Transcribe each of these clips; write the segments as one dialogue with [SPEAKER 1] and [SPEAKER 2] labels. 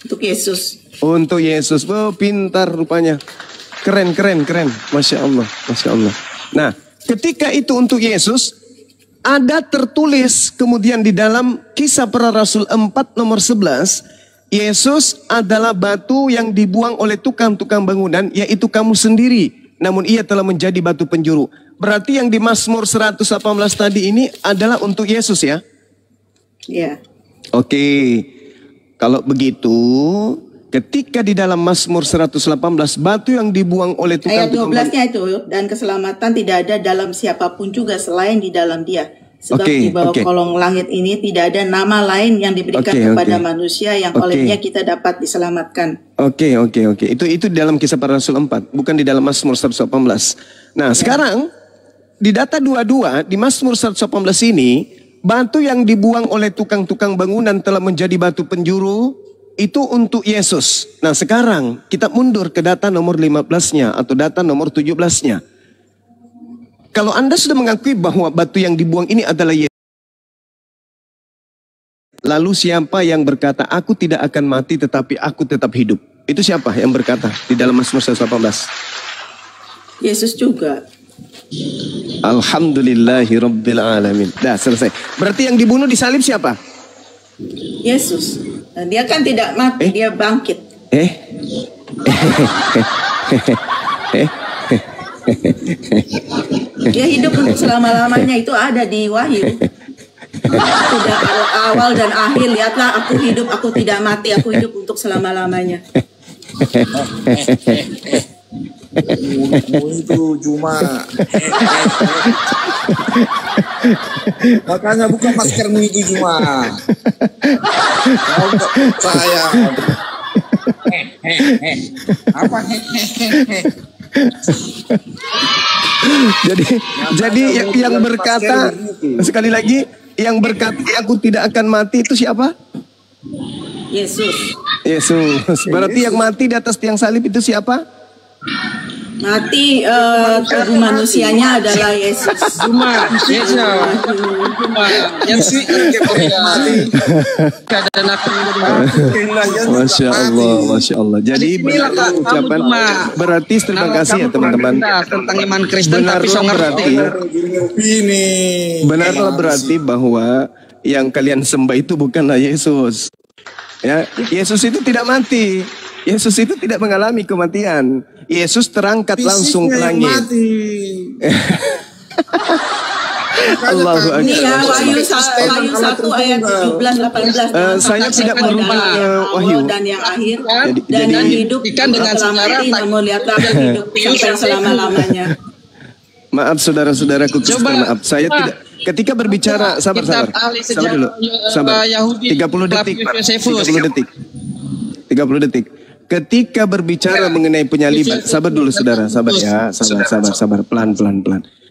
[SPEAKER 1] Untuk Yesus.
[SPEAKER 2] Untuk Yesus. Oh, pintar rupanya. Keren. Masya Allah. Nah, ketika itu untuk Yesus, ada tertulis kemudian di dalam Kisah Para Rasul 4 nomor 11, Yesus adalah batu yang dibuang oleh tukang-tukang bangunan, yaitu kamu sendiri. Namun ia telah menjadi batu penjuru. Berarti yang di Mazmur 118 tadi ini adalah untuk Yesus ya?
[SPEAKER 1] Iya.
[SPEAKER 2] Oke. Kalau begitu, ketika di dalam Mazmur 118, batu yang dibuang oleh tukang-tukang
[SPEAKER 1] ayat 12-nya itu, dan keselamatan tidak ada dalam siapapun juga selain di dalam Dia. Sebab di bawah kolong langit ini tidak ada nama lain yang diberikan kepada manusia yang olehnya kita dapat diselamatkan. Oke. Itu dalam Kisah Para Rasul 4, bukan di dalam Mazmur 118. Nah, sekarang di data 22 di Mazmur 118 ini, batu yang dibuang oleh tukang-tukang bangunan telah menjadi batu penjuru, itu untuk Yesus. Nah, sekarang kita mundur ke data nomor 15-nya atau data nomor 17-nya. Kalau Anda sudah mengakui bahwa batu yang dibuang ini adalah Yesus, lalu siapa yang berkata, aku tidak akan mati tetapi aku tetap hidup? Itu siapa yang berkata di dalam Mazmur 118? Yesus juga.
[SPEAKER 2] Alhamdulillahirabbil alamin. Dah selesai. Berarti yang dibunuh di salib siapa?
[SPEAKER 1] Yesus. Nah, dia kan tidak mati, dia bangkit. Dia hidup untuk selama-lamanya, itu ada di Wahyu. Tidak awal dan akhir, lihatlah aku hidup, aku tidak mati, aku hidup untuk selama-lamanya.
[SPEAKER 3] Itu cuma makanya buka maskermu itu cuma kau tak percaya. Apa
[SPEAKER 2] jadi yang berkata sekali lagi, yang berkata aku tidak akan mati itu siapa?
[SPEAKER 1] Yesus.
[SPEAKER 2] Berarti yang mati di atas tiang salib itu siapa?
[SPEAKER 1] Mati tubuh manusianya adalah Yesus.
[SPEAKER 2] Masya Allah. Jadi ucapan berarti terima kasih ya teman-teman.
[SPEAKER 4] Tentang iman Kristen tapi
[SPEAKER 2] benarlah berarti bahwa yang kalian sembah itu bukanlah Yesus. Ya, Yesus itu tidak mati. Yesus itu tidak mengalami kematian. Yesus terangkat langsung ke langit. Allahu Akbar.
[SPEAKER 1] Ini ya Wahyu 1 ayat 17-18.
[SPEAKER 2] Saya tidak merubah Wahyu
[SPEAKER 1] dan yang akhir dan hidup dengan selamanya, namun lihatlah hidup sampai selama-lamanya.
[SPEAKER 2] Maaf saudara-saudaraku, maaf. Saya tidak. Ketika berbicara, sabar dulu. Sabar. 30 detik. Ketika berbicara mengenai penyaliban, sabar dulu saudara, sabar, pelan.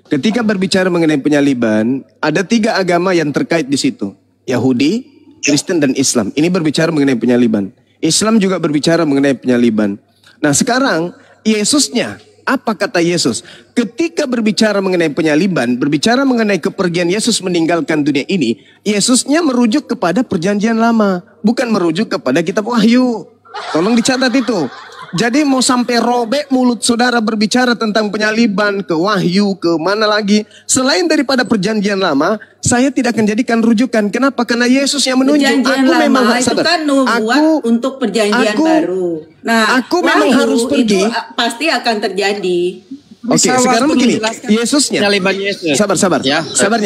[SPEAKER 2] Ketika berbicara mengenai penyaliban, ada 3 agama yang terkait di situ. Yahudi, Kristen, dan Islam. Ini berbicara mengenai penyaliban. Islam juga berbicara mengenai penyaliban. Nah sekarang, Yesusnya, apa kata Yesus? Ketika berbicara mengenai penyaliban, berbicara mengenai kepergian Yesus meninggalkan dunia ini, Yesusnya merujuk kepada perjanjian lama, bukan merujuk kepada kitab Wahyu. Tolong dicatat itu. Jadi mau sampai robek mulut saudara berbicara tentang penyaliban ke Wahyu, ke mana lagi. Selain daripada perjanjian lama, saya tidak akan jadikan rujukan. Kenapa? Karena Yesus yang menunjuk.
[SPEAKER 1] Perjanjian
[SPEAKER 2] aku
[SPEAKER 1] lama
[SPEAKER 2] memang
[SPEAKER 1] itu kan nubuat untuk perjanjian baru. Nah,
[SPEAKER 2] aku memang harus pergi.
[SPEAKER 1] Itu pasti akan terjadi.
[SPEAKER 2] Oke, sekarang begini. Yesusnya. Sabar.
[SPEAKER 4] Ya.
[SPEAKER 5] Sabar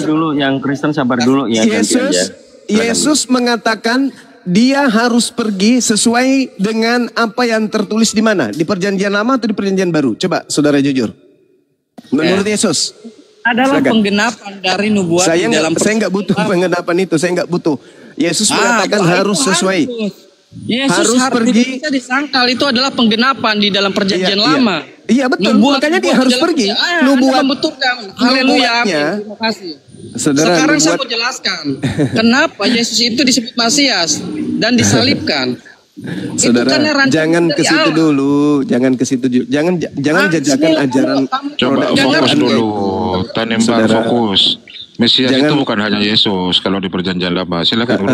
[SPEAKER 5] dulu. Yang Kristen sabar dulu ya.
[SPEAKER 2] Yesus mengatakan dia harus pergi sesuai dengan apa yang tertulis di mana? Di perjanjian lama atau di perjanjian baru? Coba saudara jujur. Menurut Yesus.
[SPEAKER 4] Adalah penggenapan dari nubuat
[SPEAKER 2] saya nggak butuh penggenapan itu. Saya nggak butuh. Yesus mengatakan harus sesuai.
[SPEAKER 4] Yesus harus pergi. Bisa disangkal itu adalah penggenapan di dalam perjanjian lama.
[SPEAKER 2] Iya betul. Makanya dia harus pergi.
[SPEAKER 4] Nubuatnya. Terima kasih. Sekarang saya mau jelaskan kenapa Yesus itu disebut Masias dan disalibkan.
[SPEAKER 2] Saudara, jangan ke situ dulu, jangan jajakan ajaran.
[SPEAKER 6] Coba fokus dulu, fokus. Mesias itu bukan hanya Yesus kalau di perjanjian lama. Silakan.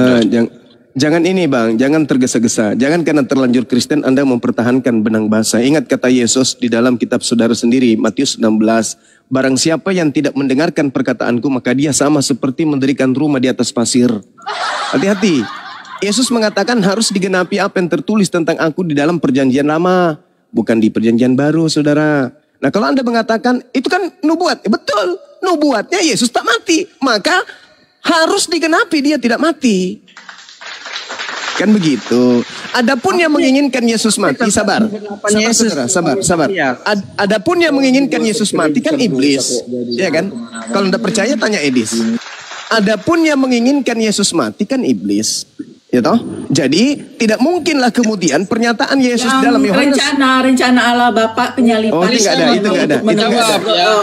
[SPEAKER 2] Jangan ini Bang, jangan tergesa-gesa. Jangan karena terlanjur Kristen Anda mempertahankan benang basah. Ingat kata Yesus di dalam kitab saudara sendiri, Matius 16. Barang siapa yang tidak mendengarkan perkataanku, maka dia sama seperti mendirikan rumah di atas pasir. Hati-hati. Yesus mengatakan harus digenapi apa yang tertulis tentang aku di dalam perjanjian lama. Bukan di perjanjian baru, saudara. Nah kalau Anda mengatakan, itu kan nubuat. Betul, nubuatnya Yesus tak mati. Maka harus digenapi, dia tidak mati. Kan begitu. Adapun yang menginginkan Yesus mati, sabar. Sabar. Adapun yang menginginkan Yesus mati kan iblis. Ya kan? Kalau Anda percaya tanya Edis. Adapun yang menginginkan Yesus mati kan iblis. Ya toh? Jadi tidak mungkinlah kemudian pernyataan Yesus dalam Yohanes
[SPEAKER 1] rencana Allah Bapa penyaliban.
[SPEAKER 2] Oh, itu enggak ada.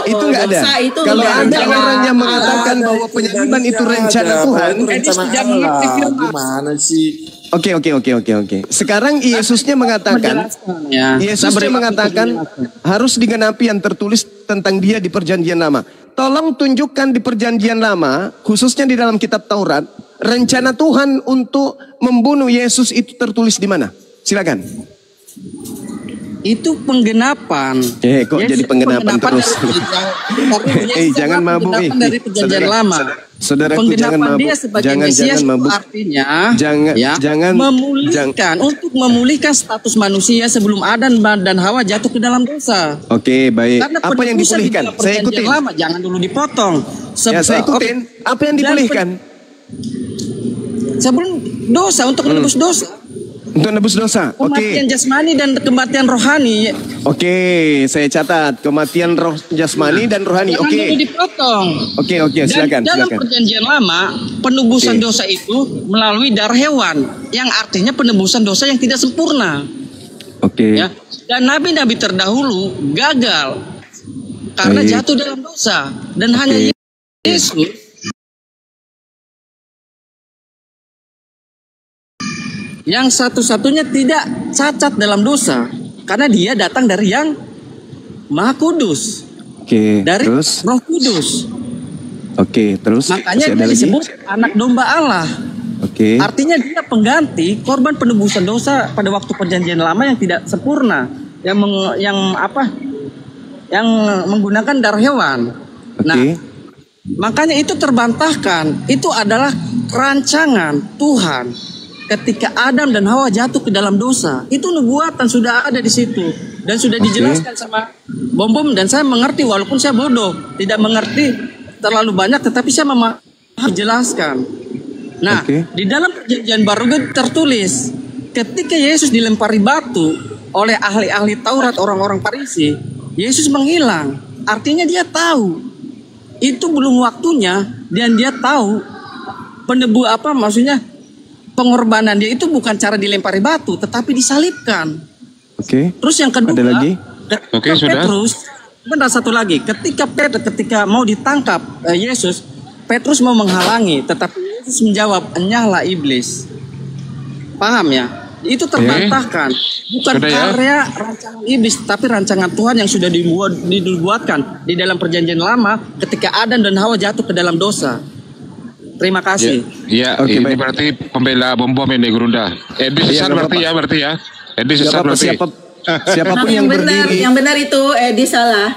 [SPEAKER 2] Itu enggak ada. Kalau ada orang yang mengatakan bahwa penyaliban itu rencana Tuhan,
[SPEAKER 3] gimana sih?
[SPEAKER 2] Oke. Sekarang Yesusnya mengatakan, harus digenapi yang tertulis tentang dia di perjanjian lama. Tolong tunjukkan di perjanjian lama, khususnya di dalam kitab Taurat, rencana Tuhan untuk membunuh Yesus itu tertulis di mana? Silakan.
[SPEAKER 4] Itu penggenapan.
[SPEAKER 2] Kok jadi penggenapan terus? Jangan mabuk.
[SPEAKER 4] Dari perjanjian lama.
[SPEAKER 2] Saudaraku jangan mabuk.
[SPEAKER 4] Dia sebagai Mesias
[SPEAKER 2] mabuk.
[SPEAKER 4] Artinya
[SPEAKER 2] jangan
[SPEAKER 4] untuk memulihkan status manusia sebelum Adam dan Hawa jatuh ke dalam dosa.
[SPEAKER 2] Oke, baik.
[SPEAKER 4] Karena
[SPEAKER 2] apa yang dipulihkan? Saya ikutin.
[SPEAKER 4] Lama, jangan dulu dipotong.
[SPEAKER 2] Saya ikutin. Apa yang dipulihkan?
[SPEAKER 4] Sebelum dosa, untuk menebus dosa.
[SPEAKER 2] Untuk menebus dosa.
[SPEAKER 4] Kematian jasmani dan kematian rohani.
[SPEAKER 2] Oke, saya catat kematian jasmani dan rohani.
[SPEAKER 4] Jangan dulu dipotong.
[SPEAKER 2] Oke, silakan.
[SPEAKER 4] Dalam perjanjian lama, penebusan dosa itu melalui darah hewan, yang artinya penebusan dosa yang tidak sempurna. Ya. Dan nabi-nabi terdahulu gagal karena jatuh dalam dosa, dan hanya Yesus yang satu-satunya tidak cacat dalam dosa, karena dia datang dari yang Maha Kudus, dari
[SPEAKER 2] terus?
[SPEAKER 4] Roh Kudus.
[SPEAKER 2] Terus
[SPEAKER 4] makanya dia disebut anak domba Allah. Artinya dia pengganti korban penebusan dosa pada waktu perjanjian lama yang tidak sempurna, yang menggunakan darah hewan. Nah, makanya itu terbantahkan. Itu adalah rancangan Tuhan. Ketika Adam dan Hawa jatuh ke dalam dosa, itu nubuatan sudah ada di situ dan sudah dijelaskan sama Bom, dan saya mengerti walaupun saya bodoh, tidak mengerti terlalu banyak, tetapi saya menjelaskan. Nah, di dalam perjanjian baru tertulis ketika Yesus dilempari batu oleh ahli-ahli Taurat, orang-orang Farisi, Yesus menghilang. Artinya dia tahu itu belum waktunya, dan dia tahu pengorbanan dia itu bukan cara dilempari batu, tetapi disalibkan. Terus yang kedua,
[SPEAKER 2] ada lagi?
[SPEAKER 4] Petrus, benar satu lagi, ketika mau ditangkap Yesus, Petrus mau menghalangi, tetapi Yesus menjawab, "Enyahlah iblis." Paham ya? Itu terbantahkan, bukan karya rancangan iblis, tapi rancangan Tuhan yang sudah dibuatkan di dalam perjanjian lama ketika Adam dan Hawa jatuh ke dalam dosa. Terima kasih.
[SPEAKER 6] Ini berarti pembela bom ini Gurunda. Edis sesat berarti ya. Edis sesat berarti.
[SPEAKER 2] Siapapun yang berdiri.
[SPEAKER 1] Yang benar itu Edis salah.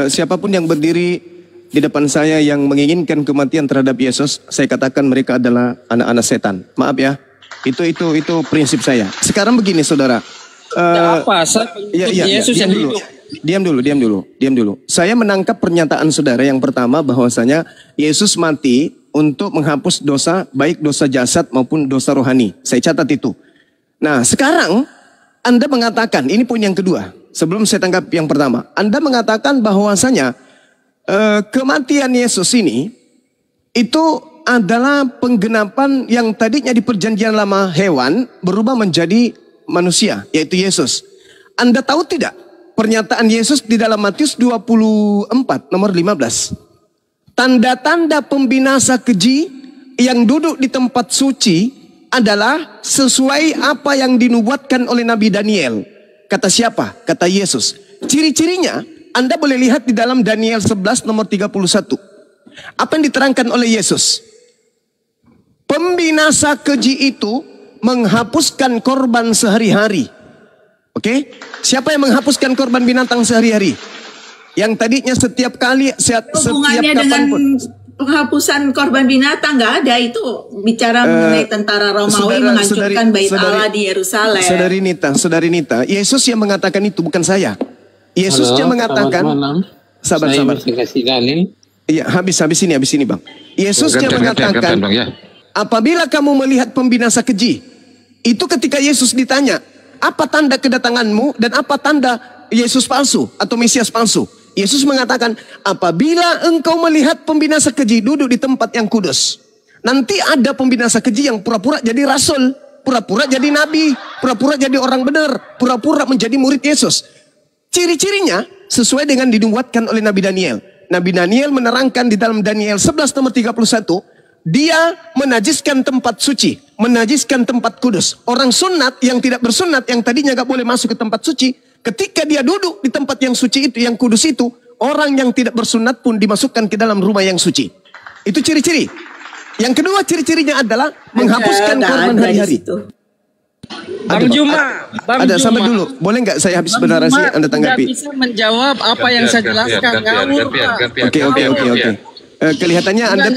[SPEAKER 2] Siapapun yang berdiri di depan saya yang menginginkan kematian terhadap Yesus, saya katakan mereka adalah anak-anak setan. Maaf ya. Itu prinsip saya. Sekarang begini, saudara.
[SPEAKER 4] Yesus yang hidup.
[SPEAKER 2] Diam dulu. Saya menangkap pernyataan saudara yang pertama bahwasanya Yesus mati untuk menghapus dosa, baik dosa jasad maupun dosa rohani. Saya catat itu. Nah, sekarang Anda mengatakan, ini poin yang kedua. Sebelum saya tangkap yang pertama, Anda mengatakan bahwasanya kematian Yesus ini itu adalah penggenapan yang tadinya di perjanjian lama hewan berubah menjadi manusia, yaitu Yesus. Anda tahu tidak? Pernyataan Yesus di dalam Matius 24 nomor 15. Tanda-tanda pembinasa keji yang duduk di tempat suci adalah sesuai apa yang dinubuatkan oleh Nabi Daniel. Kata siapa? Kata Yesus. Ciri-cirinya Anda boleh lihat di dalam Daniel 11 nomor 31. Apa yang diterangkan oleh Yesus? Pembinasa keji itu menghapuskan korban sehari-hari. Oke? Siapa yang menghapuskan korban binatang sehari-hari? Yang tadinya setiap kali, setiap kapanpun.
[SPEAKER 1] Penghapusan korban binatang nggak ada, itu bicara mengenai tentara Romawi menghancurkan bait Allah di Yerusalem.
[SPEAKER 2] Saudari Nita, Yesus yang mengatakan itu, bukan saya. Yesus yang mengatakan, sabar. Iya, habis ini Bang. Yesus yang mengatakan, apabila kamu melihat pembinasa keji, itu ketika Yesus ditanya, apa tanda kedatanganmu dan apa tanda Yesus palsu atau Mesias palsu? Yesus mengatakan, apabila engkau melihat pembinasa keji duduk di tempat yang kudus, nanti ada pembinasa keji yang pura-pura jadi rasul, pura-pura jadi nabi, pura-pura jadi orang benar, pura-pura menjadi murid Yesus. Ciri-cirinya sesuai dengan dinubuatkan oleh Nabi Daniel. Nabi Daniel menerangkan di dalam Daniel 11 nomor 31, dia menajiskan tempat suci, menajiskan tempat kudus. Orang sunat yang tidak bersunat, yang tadinya gak boleh masuk ke tempat suci, ketika dia duduk di tempat yang suci itu, yang kudus itu, orang yang tidak bersunat pun dimasukkan ke dalam rumah yang suci. Itu ciri-ciri. Yang kedua ciri-cirinya adalah menghapuskan korban hari-hari.
[SPEAKER 4] Bang Juma,
[SPEAKER 2] ada sampai dulu. Boleh nggak saya habis bernarasi, Anda tanggapi?
[SPEAKER 4] Tidak bisa menjawab apa yang saya jelaskan.
[SPEAKER 2] Oke. Kelihatannya Anda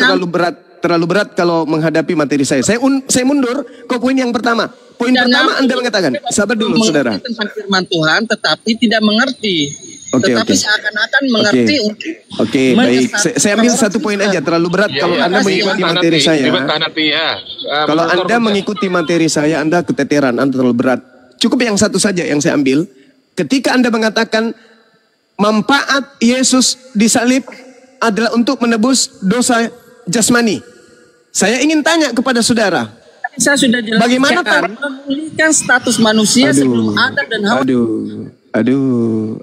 [SPEAKER 2] terlalu berat kalau menghadapi materi saya. Saya mundur ke poin yang pertama. Poin pertama Anda mengatakan, sabar dulu saudara.
[SPEAKER 4] Tentang firman Tuhan tetapi tidak mengerti. Tetapi seakan-akan mengerti.
[SPEAKER 2] Oke, baik. Saya ambil satu poin aja. Terlalu berat kalau Anda mengikuti materi saya. Kalau Anda mengikuti materi saya, Anda keteteran, Anda terlalu berat. Cukup yang satu saja yang saya ambil. Ketika Anda mengatakan manfaat Yesus disalib adalah untuk menebus dosa jasmani. Saya ingin tanya kepada saudara.
[SPEAKER 4] Saya sudah jelaskan.
[SPEAKER 2] Bagaimana
[SPEAKER 4] memulihkan status manusia sebelum Adam dan Hawa.
[SPEAKER 2] Aduh.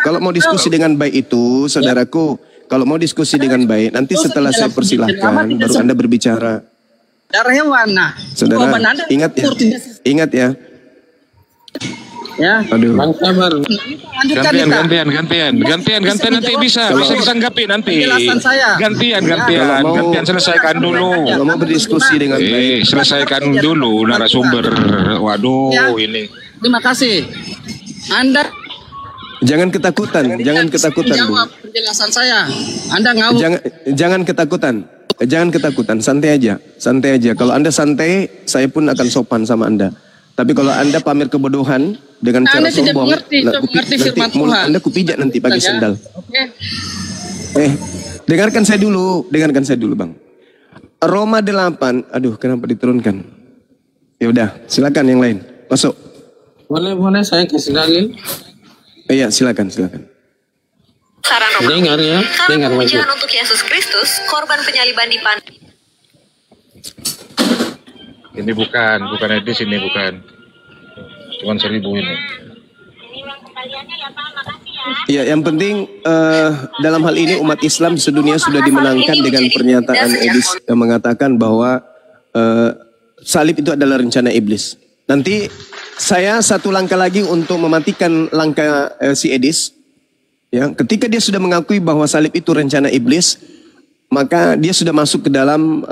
[SPEAKER 2] Kalau mau diskusi dengan baik itu, saudaraku, kalau mau diskusi dengan baik, nanti setelah saya persilahkan, baru Anda berbicara.
[SPEAKER 4] Darah hewan,
[SPEAKER 2] saudara, ingat ya.
[SPEAKER 4] Ya.
[SPEAKER 2] Aduh.
[SPEAKER 6] Gantian nanti bisa ditanggapi nanti. Gantian selesaikan dulu.
[SPEAKER 2] Kalau mau berdiskusi dengan baik,
[SPEAKER 6] selesaikan dulu narasumber. Waduh, ini.
[SPEAKER 4] Terima kasih. Anda
[SPEAKER 2] jangan ketakutan dulu.
[SPEAKER 4] Jawab penjelasan saya. Anda ngawur.
[SPEAKER 2] Jangan ketakutan, santai aja. Kalau Anda santai, saya pun akan sopan sama Anda. Tapi kalau Anda pamer kebodohan dengan cara sombong,
[SPEAKER 4] mengerti firman Tuhan.
[SPEAKER 2] Anda kupijak nanti pakai sendal.
[SPEAKER 4] Oke.
[SPEAKER 2] Dengarkan saya dulu, Bang. Roma 8, aduh kenapa diturunkan? Ya udah, silakan yang lain. Masuk.
[SPEAKER 3] Boleh saya kasih dalil.
[SPEAKER 2] Iya, silakan.
[SPEAKER 7] Saran Roma.
[SPEAKER 3] Dengar
[SPEAKER 7] pujian untuk Yesus Kristus, korban penyaliban di
[SPEAKER 6] Ini bukan edis ini bukan. Cuman 1000 ini.
[SPEAKER 2] Iya, yang penting dalam hal ini umat Islam sedunia sudah dimenangkan dengan pernyataan Edis yang mengatakan bahwa salib itu adalah rencana iblis. Nanti saya satu langkah lagi untuk mematikan langkah si Edis. Ya, ketika dia sudah mengakui bahwa salib itu rencana iblis, maka dia sudah masuk ke dalam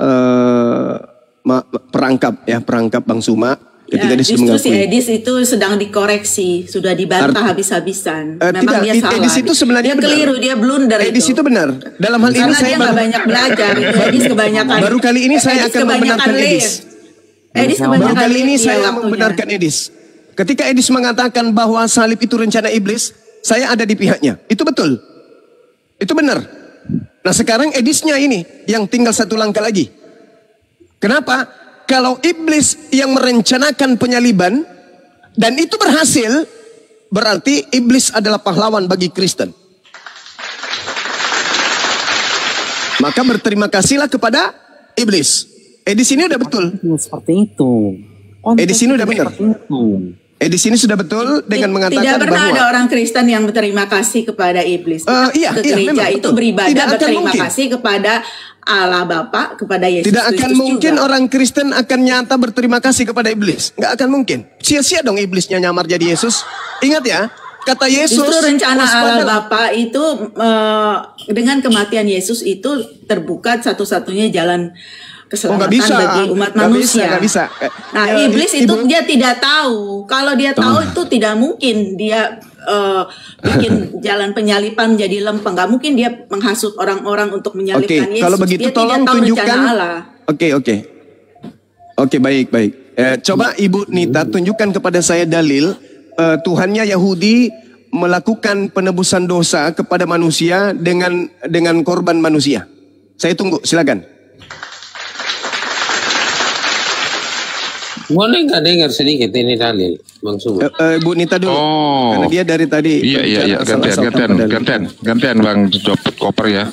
[SPEAKER 2] perangkap Bang Suma. Ketika dia sudah mengakui.
[SPEAKER 1] Si Edis itu sedang dikoreksi, sudah dibantah habis-habisan. Memang
[SPEAKER 2] tidak,
[SPEAKER 1] dia salah.
[SPEAKER 2] Edis itu sebenarnya
[SPEAKER 1] dia keliru, dia blunder.
[SPEAKER 2] Edis itu benar. Dalam hal ini saya
[SPEAKER 1] nggak banyak belajar. Edis kebanyakan.
[SPEAKER 2] Baru kali ini saya akan membenarkan Edis. Baru kali ini saya membenarkan Edis. Ketika Edis mengatakan bahwa salib itu rencana iblis, saya ada di pihaknya. Itu betul. Itu benar. Nah sekarang Edisnya ini yang tinggal satu langkah lagi. Kenapa? Kalau iblis yang merencanakan penyaliban dan itu berhasil, berarti iblis adalah pahlawan bagi Kristen. Maka berterima kasihlah kepada iblis. Edis ini udah betul.
[SPEAKER 4] Seperti itu.
[SPEAKER 2] Edis ini udah benar. Edis ini sudah betul dengan mengatakan bahwa
[SPEAKER 1] tidak pernah ada orang Kristen yang berterima kasih kepada iblis.
[SPEAKER 2] Iya,
[SPEAKER 1] ke gereja
[SPEAKER 2] memang,
[SPEAKER 1] itu
[SPEAKER 2] betul.
[SPEAKER 1] beribadah berterima kasih kepada Allah Bapa, kepada Yesus
[SPEAKER 2] Tidak akan
[SPEAKER 1] Kristus
[SPEAKER 2] mungkin
[SPEAKER 1] juga.
[SPEAKER 2] Orang Kristen akan nyata berterima kasih kepada iblis. Nggak akan mungkin. Sia-sia dong iblisnya nyamar jadi Yesus. Ingat ya, kata Yesus.
[SPEAKER 1] Justru rencana Allah Bapa itu dengan kematian Yesus itu terbuka satu-satunya jalan keselamatan bagi umat manusia.
[SPEAKER 2] Nggak bisa.
[SPEAKER 1] Nah, iblis itu dia tidak tahu. Kalau dia tahu itu tidak mungkin dia bikin jalan penyalipan menjadi lempeng. Gak mungkin dia menghasut orang-orang untuk menyalibkan Yesus.
[SPEAKER 2] Kalau begitu
[SPEAKER 1] dia
[SPEAKER 2] tolong
[SPEAKER 1] tidak tahu
[SPEAKER 2] tunjukkan. Oke, baik. Coba Ibu Nita tunjukkan kepada saya dalil Tuhannya Yahudi melakukan penebusan dosa kepada manusia dengan korban manusia. Saya tunggu, silakan.
[SPEAKER 3] Boleh nggak dengar sedikit ini dalil, Bang Subuh?
[SPEAKER 2] Bu Nita dulu, karena dia dari tadi.
[SPEAKER 6] Iya, gantian Bang Job Koper ya.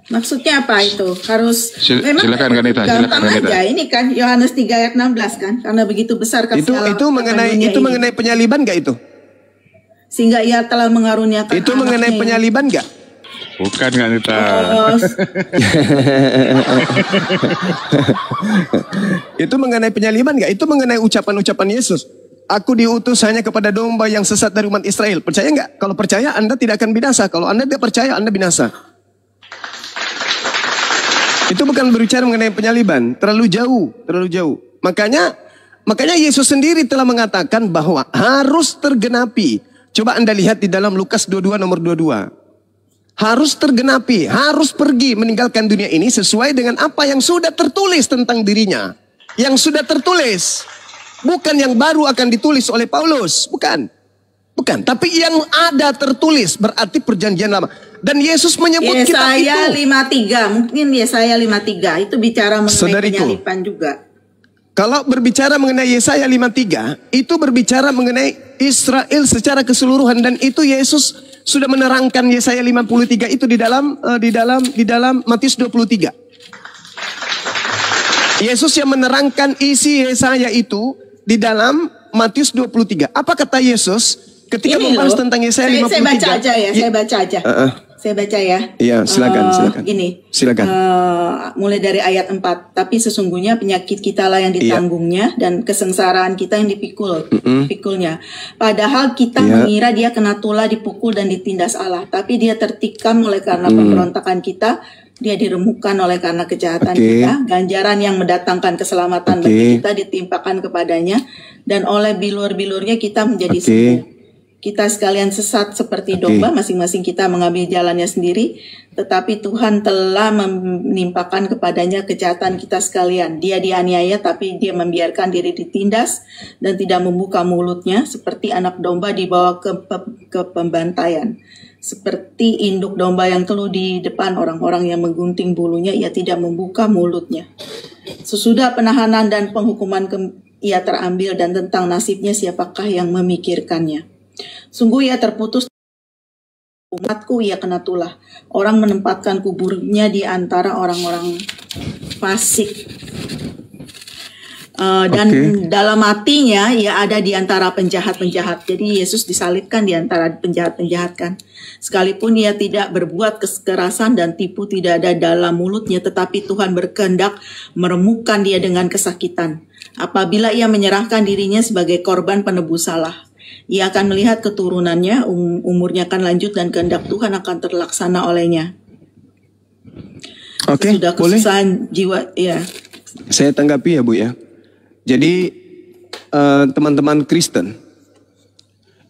[SPEAKER 1] Maksudnya apa itu? Harus
[SPEAKER 6] silakan Ganita,
[SPEAKER 1] gampang aja. Ini kan Yohanes 3 ayat 16 kan, karena begitu besar kasih Allah
[SPEAKER 2] itu mengenai penyaliban nggak itu?
[SPEAKER 1] Sehingga ia telah mengaruniakan.
[SPEAKER 2] Itu mengenai penyaliban nggak?
[SPEAKER 6] Bukan Ganita.
[SPEAKER 2] Itu mengenai penyaliban nggak? Itu mengenai ucapan-ucapan Yesus. Aku diutus hanya kepada domba yang sesat dari umat Israel. Percaya nggak? Kalau percaya Anda tidak akan binasa. Kalau Anda tidak percaya Anda binasa. Itu bukan berbicara mengenai penyaliban. Terlalu jauh. Makanya Yesus sendiri telah mengatakan bahwa harus tergenapi. Coba Anda lihat di dalam Lukas 22 nomor 22. Harus tergenapi, harus pergi meninggalkan dunia ini sesuai dengan apa yang sudah tertulis tentang dirinya. Yang sudah tertulis. Bukan yang baru akan ditulis oleh Paulus. Bukan. Tapi yang ada tertulis berarti perjanjian lama. Dan Yesus menyebut kitab itu.
[SPEAKER 1] Yesaya 53, mungkin Yesaya 53 itu bicara mengenai penyaliban juga.
[SPEAKER 2] Kalau berbicara mengenai Yesaya 53, itu berbicara mengenai Israel secara keseluruhan, dan itu Yesus sudah menerangkan Yesaya 53 itu di dalam Matius 23. Yesus yang menerangkan isi Yesaya itu di dalam Matius 23. Apa kata Yesus ketika membahas tentang Yesaya 53?
[SPEAKER 1] Saya baca aja ya, Saya baca ya.
[SPEAKER 2] Iya, silakan.
[SPEAKER 1] Silakan. Mulai dari ayat 4. Tapi sesungguhnya penyakit kita lah yang ditanggungnya dan kesengsaraan kita yang dipikulnya. Padahal kita mengira dia kena tulah, dipukul dan ditindas Allah. Tapi dia tertikam oleh karena pemberontakan kita. Dia diremukkan oleh karena kejahatan kita. Ganjaran yang mendatangkan keselamatan bagi kita ditimpakan kepadanya. Dan oleh bilur-bilurnya kita menjadi sembuh. Kita sekalian sesat seperti domba, masing-masing kita mengambil jalannya sendiri. Tetapi Tuhan telah menimpakan kepadanya kejahatan kita sekalian. Dia dianiaya tapi dia membiarkan diri ditindas dan tidak membuka mulutnya. Seperti anak domba dibawa ke pembantaian. Seperti induk domba yang keluh di depan orang-orang yang menggunting bulunya, ia tidak membuka mulutnya. Sesudah penahanan dan penghukuman ia terambil, dan tentang nasibnya siapakah yang memikirkannya? Sungguh ia terputus, umatku ia kena tulah. Orang menempatkan kuburnya di antara orang-orang fasik. Dan dalam hatinya ia ada di antara penjahat-penjahat. Jadi Yesus disalibkan di antara penjahat-penjahat kan. Sekalipun ia tidak berbuat kekerasan dan tipu tidak ada dalam mulutnya, tetapi Tuhan berkehendak meremukkan dia dengan kesakitan. Apabila ia menyerahkan dirinya sebagai korban penebus salah, ia akan melihat keturunannya, umurnya akan lanjut dan kehendak Tuhan akan terlaksana olehnya. Sudah kesusahan jiwa, ya.
[SPEAKER 2] Saya tanggapi ya Bu ya. Jadi teman-teman Kristen,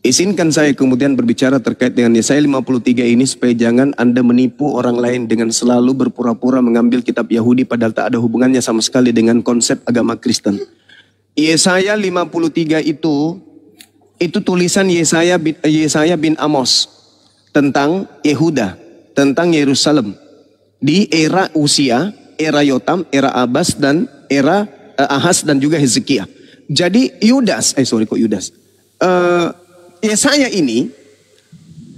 [SPEAKER 2] izinkan saya kemudian berbicara terkait dengan Yesaya 53 ini supaya jangan Anda menipu orang lain dengan selalu berpura-pura mengambil kitab Yahudi padahal tak ada hubungannya sama sekali dengan konsep agama Kristen. Yesaya 53 itu tulisan Yesaya bin Amos tentang Yehuda, tentang Yerusalem di era Usia, era Yotam, era Abbas dan era Ahaz dan juga Hezekia. Jadi Yesaya ini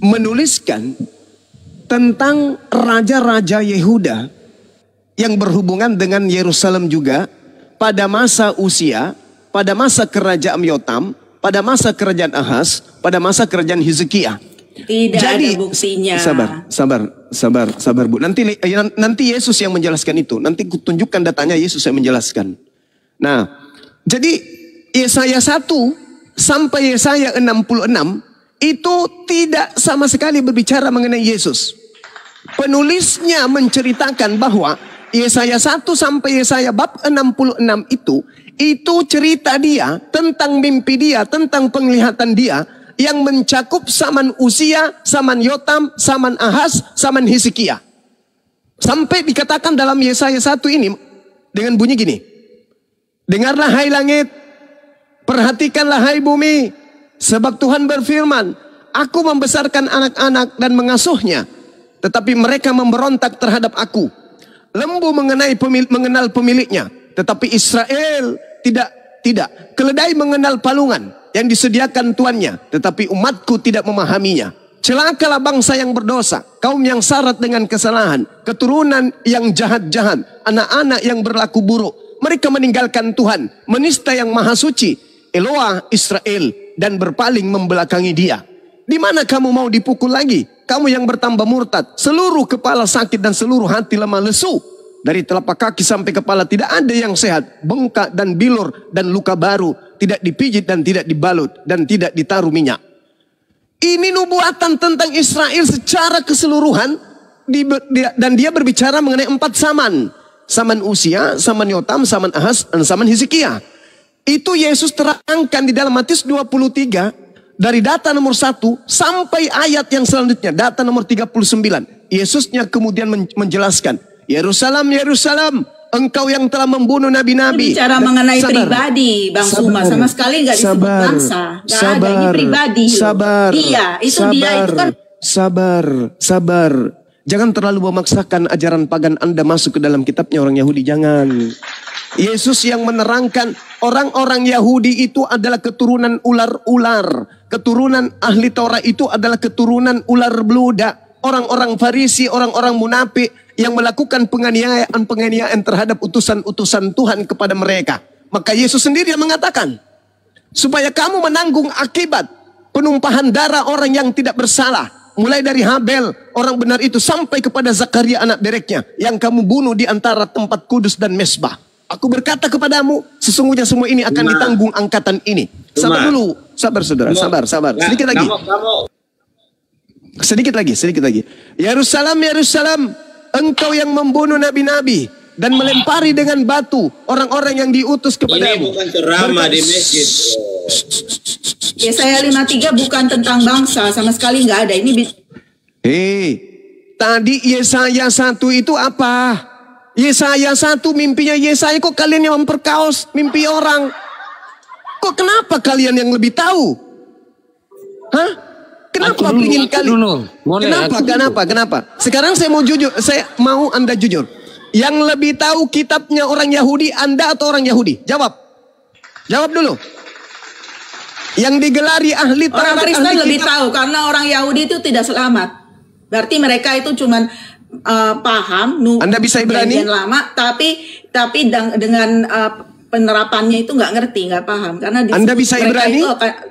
[SPEAKER 2] menuliskan tentang raja-raja Yehuda yang berhubungan dengan Yerusalem juga pada masa Usia, pada masa kerajaan Yotam, pada masa kerajaan Ahaz, pada masa kerajaan Hezekia.
[SPEAKER 1] Tidak ada buktinya.
[SPEAKER 2] Sabar Bu. Nanti Yesus yang menjelaskan itu. Nanti kutunjukkan datanya, Yesus yang menjelaskan. Nah, jadi Yesaya 1 sampai Yesaya 66 itu tidak sama sekali berbicara mengenai Yesus. Penulisnya menceritakan bahwa Yesaya 1 sampai Yesaya bab 66 itu cerita dia tentang mimpi dia, tentang penglihatan dia yang mencakup zaman Uzia, zaman Yotam, zaman Ahaz, zaman Hizkia. Sampai dikatakan dalam Yesaya 1 ini dengan bunyi gini. Dengarlah hai langit, perhatikanlah hai bumi, sebab Tuhan berfirman, aku membesarkan anak-anak dan mengasuhnya, tetapi mereka memberontak terhadap aku. Lembu mengenal pemiliknya, tetapi Israel tidak. Keledai mengenal palungan yang disediakan tuannya, tetapi umatku tidak memahaminya. Celakalah bangsa yang berdosa, kaum yang syarat dengan kesalahan, keturunan yang jahat-jahat, anak-anak yang berlaku buruk. Mereka meninggalkan Tuhan, menista yang maha suci, Eloah Israel, dan berpaling membelakangi dia. Di mana kamu mau dipukul lagi? Kamu yang bertambah murtad, seluruh kepala sakit dan seluruh hati lemah lesu. Dari telapak kaki sampai kepala tidak ada yang sehat, bengkak dan bilur dan luka baru, tidak dipijit dan tidak dibalut dan tidak ditaruh minyak. Ini nubuatan tentang Israel secara keseluruhan dan dia berbicara mengenai 4 zaman. Zaman Uzia, zaman Yotam, zaman Ahaz, dan zaman Hizkia. Itu Yesus terangkan di dalam Matius 23 dari data nomor 1 sampai ayat yang selanjutnya, data nomor 39. Yesusnya kemudian menjelaskan, Yerusalem, Yerusalem, engkau yang telah membunuh nabi-nabi.
[SPEAKER 1] Bicara mengenai pribadi, Bang Suma, sama sekali nggak disebut bangsa. Nggak ada, ini pribadi.
[SPEAKER 2] Sabar.
[SPEAKER 1] Dia, itu kan.
[SPEAKER 2] Sabar. Jangan terlalu memaksakan ajaran pagan Anda masuk ke dalam kitabnya orang Yahudi, jangan. Yesus yang menerangkan orang-orang Yahudi itu adalah keturunan ular-ular. Keturunan ahli Taurat itu adalah keturunan ular beludak. Orang-orang Farisi, orang-orang munafik yang melakukan penganiayaan terhadap utusan-utusan Tuhan kepada mereka. Maka Yesus sendiri yang mengatakan, supaya kamu menanggung akibat penumpahan darah orang yang tidak bersalah. Mulai dari Habel, orang benar itu, sampai kepada Zakaria anak bereknya, yang kamu bunuh di antara tempat kudus dan mesbah. Aku berkata kepadamu, sesungguhnya semua ini akan ditanggung angkatan ini. Sabar dulu, sabar saudara, sabar. Sedikit lagi. Sedikit lagi. Yerusalem, Yerusalem, engkau yang membunuh nabi-nabi dan melempari dengan batu orang-orang yang diutus kepadamu.
[SPEAKER 3] Ini bukan ceramah di masjid.
[SPEAKER 1] Yesaya 53 bukan tentang bangsa, sama sekali nggak ada. Ini
[SPEAKER 2] tadi Yesaya 1 itu apa? Yesaya 1 mimpinya Yesaya, kok kalian yang memperkaos mimpi orang? Kok kenapa kalian yang lebih tahu? Hah? Kenapa ingin kali? Kenapa? Sekarang saya mau jujur, saya mau Anda jujur. Yang lebih tahu kitabnya orang Yahudi, Anda atau orang Yahudi? Jawab dulu. Yang digelari ahli Taurat,
[SPEAKER 1] orang Kristen lebih tahu karena orang Yahudi itu tidak selamat. Berarti mereka itu cuman paham.
[SPEAKER 2] Anda bisa Ibrani?
[SPEAKER 1] Lama, tapi dengan penerapannya itu nggak ngerti, nggak paham, karena
[SPEAKER 2] Anda bisa Ibrani?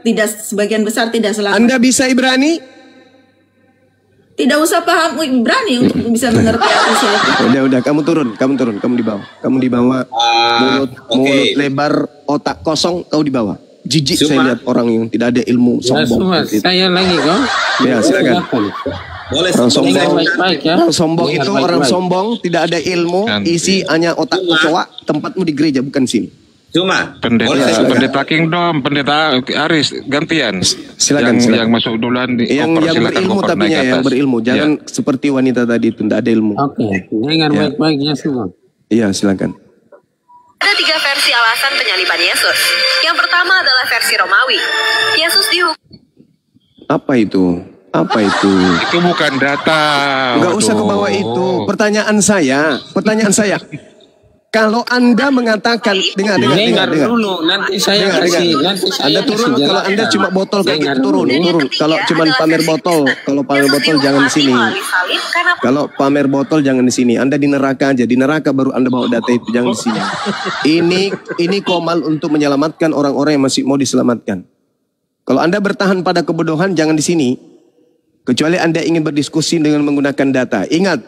[SPEAKER 1] Tidak, sebagian besar tidak selamat.
[SPEAKER 2] Anda bisa Ibrani?
[SPEAKER 1] Tidak usah paham Ibrani untuk bisa mengerti apa itu.
[SPEAKER 2] Udah, kamu turun, kamu di bawah, mulut lebar, otak kosong, kau di bawah. Jijik saya lihat orang yang tidak ada ilmu, sombong.
[SPEAKER 3] Saya lagi kau.
[SPEAKER 2] Ya silakan.
[SPEAKER 3] Boleh
[SPEAKER 2] sombong itu orang sombong, tidak ada ilmu, isi hanya otak kecoa. Tempatmu di gereja, bukan sini.
[SPEAKER 6] Cuma pendeta Kingdom, pendeta Aris gantian.
[SPEAKER 2] Silakan.
[SPEAKER 6] Yang masuk duluan
[SPEAKER 2] yang berilmu, tapi yang berilmu. Jangan seperti wanita tadi itu tidak ada ilmu.
[SPEAKER 3] Oke, dengar baik-baiknya semua.
[SPEAKER 2] Iya, silakan.
[SPEAKER 7] Ada 3 versi alasan penyaliban Yesus. Yang pertama adalah versi Romawi. Yesus dihukum.
[SPEAKER 2] Apa itu?
[SPEAKER 6] Itu bukan data.
[SPEAKER 2] Enggak usah ke bawah itu. Pertanyaan saya. Kalau Anda mengatakan, dengar
[SPEAKER 3] dulu, nanti saya kasih.
[SPEAKER 2] Anda turun, kalau Anda cuma botol kaki turun. Kalau cuma pamer botol, jangan di sini. Kalau pamer botol jangan di sini. Anda di neraka aja. Di neraka baru Anda bawa data itu, jangan di sini. Ini komal untuk menyelamatkan orang-orang yang masih mau diselamatkan. Kalau Anda bertahan pada kebodohan, jangan di sini. Kecuali Anda ingin berdiskusi dengan menggunakan data. Ingat,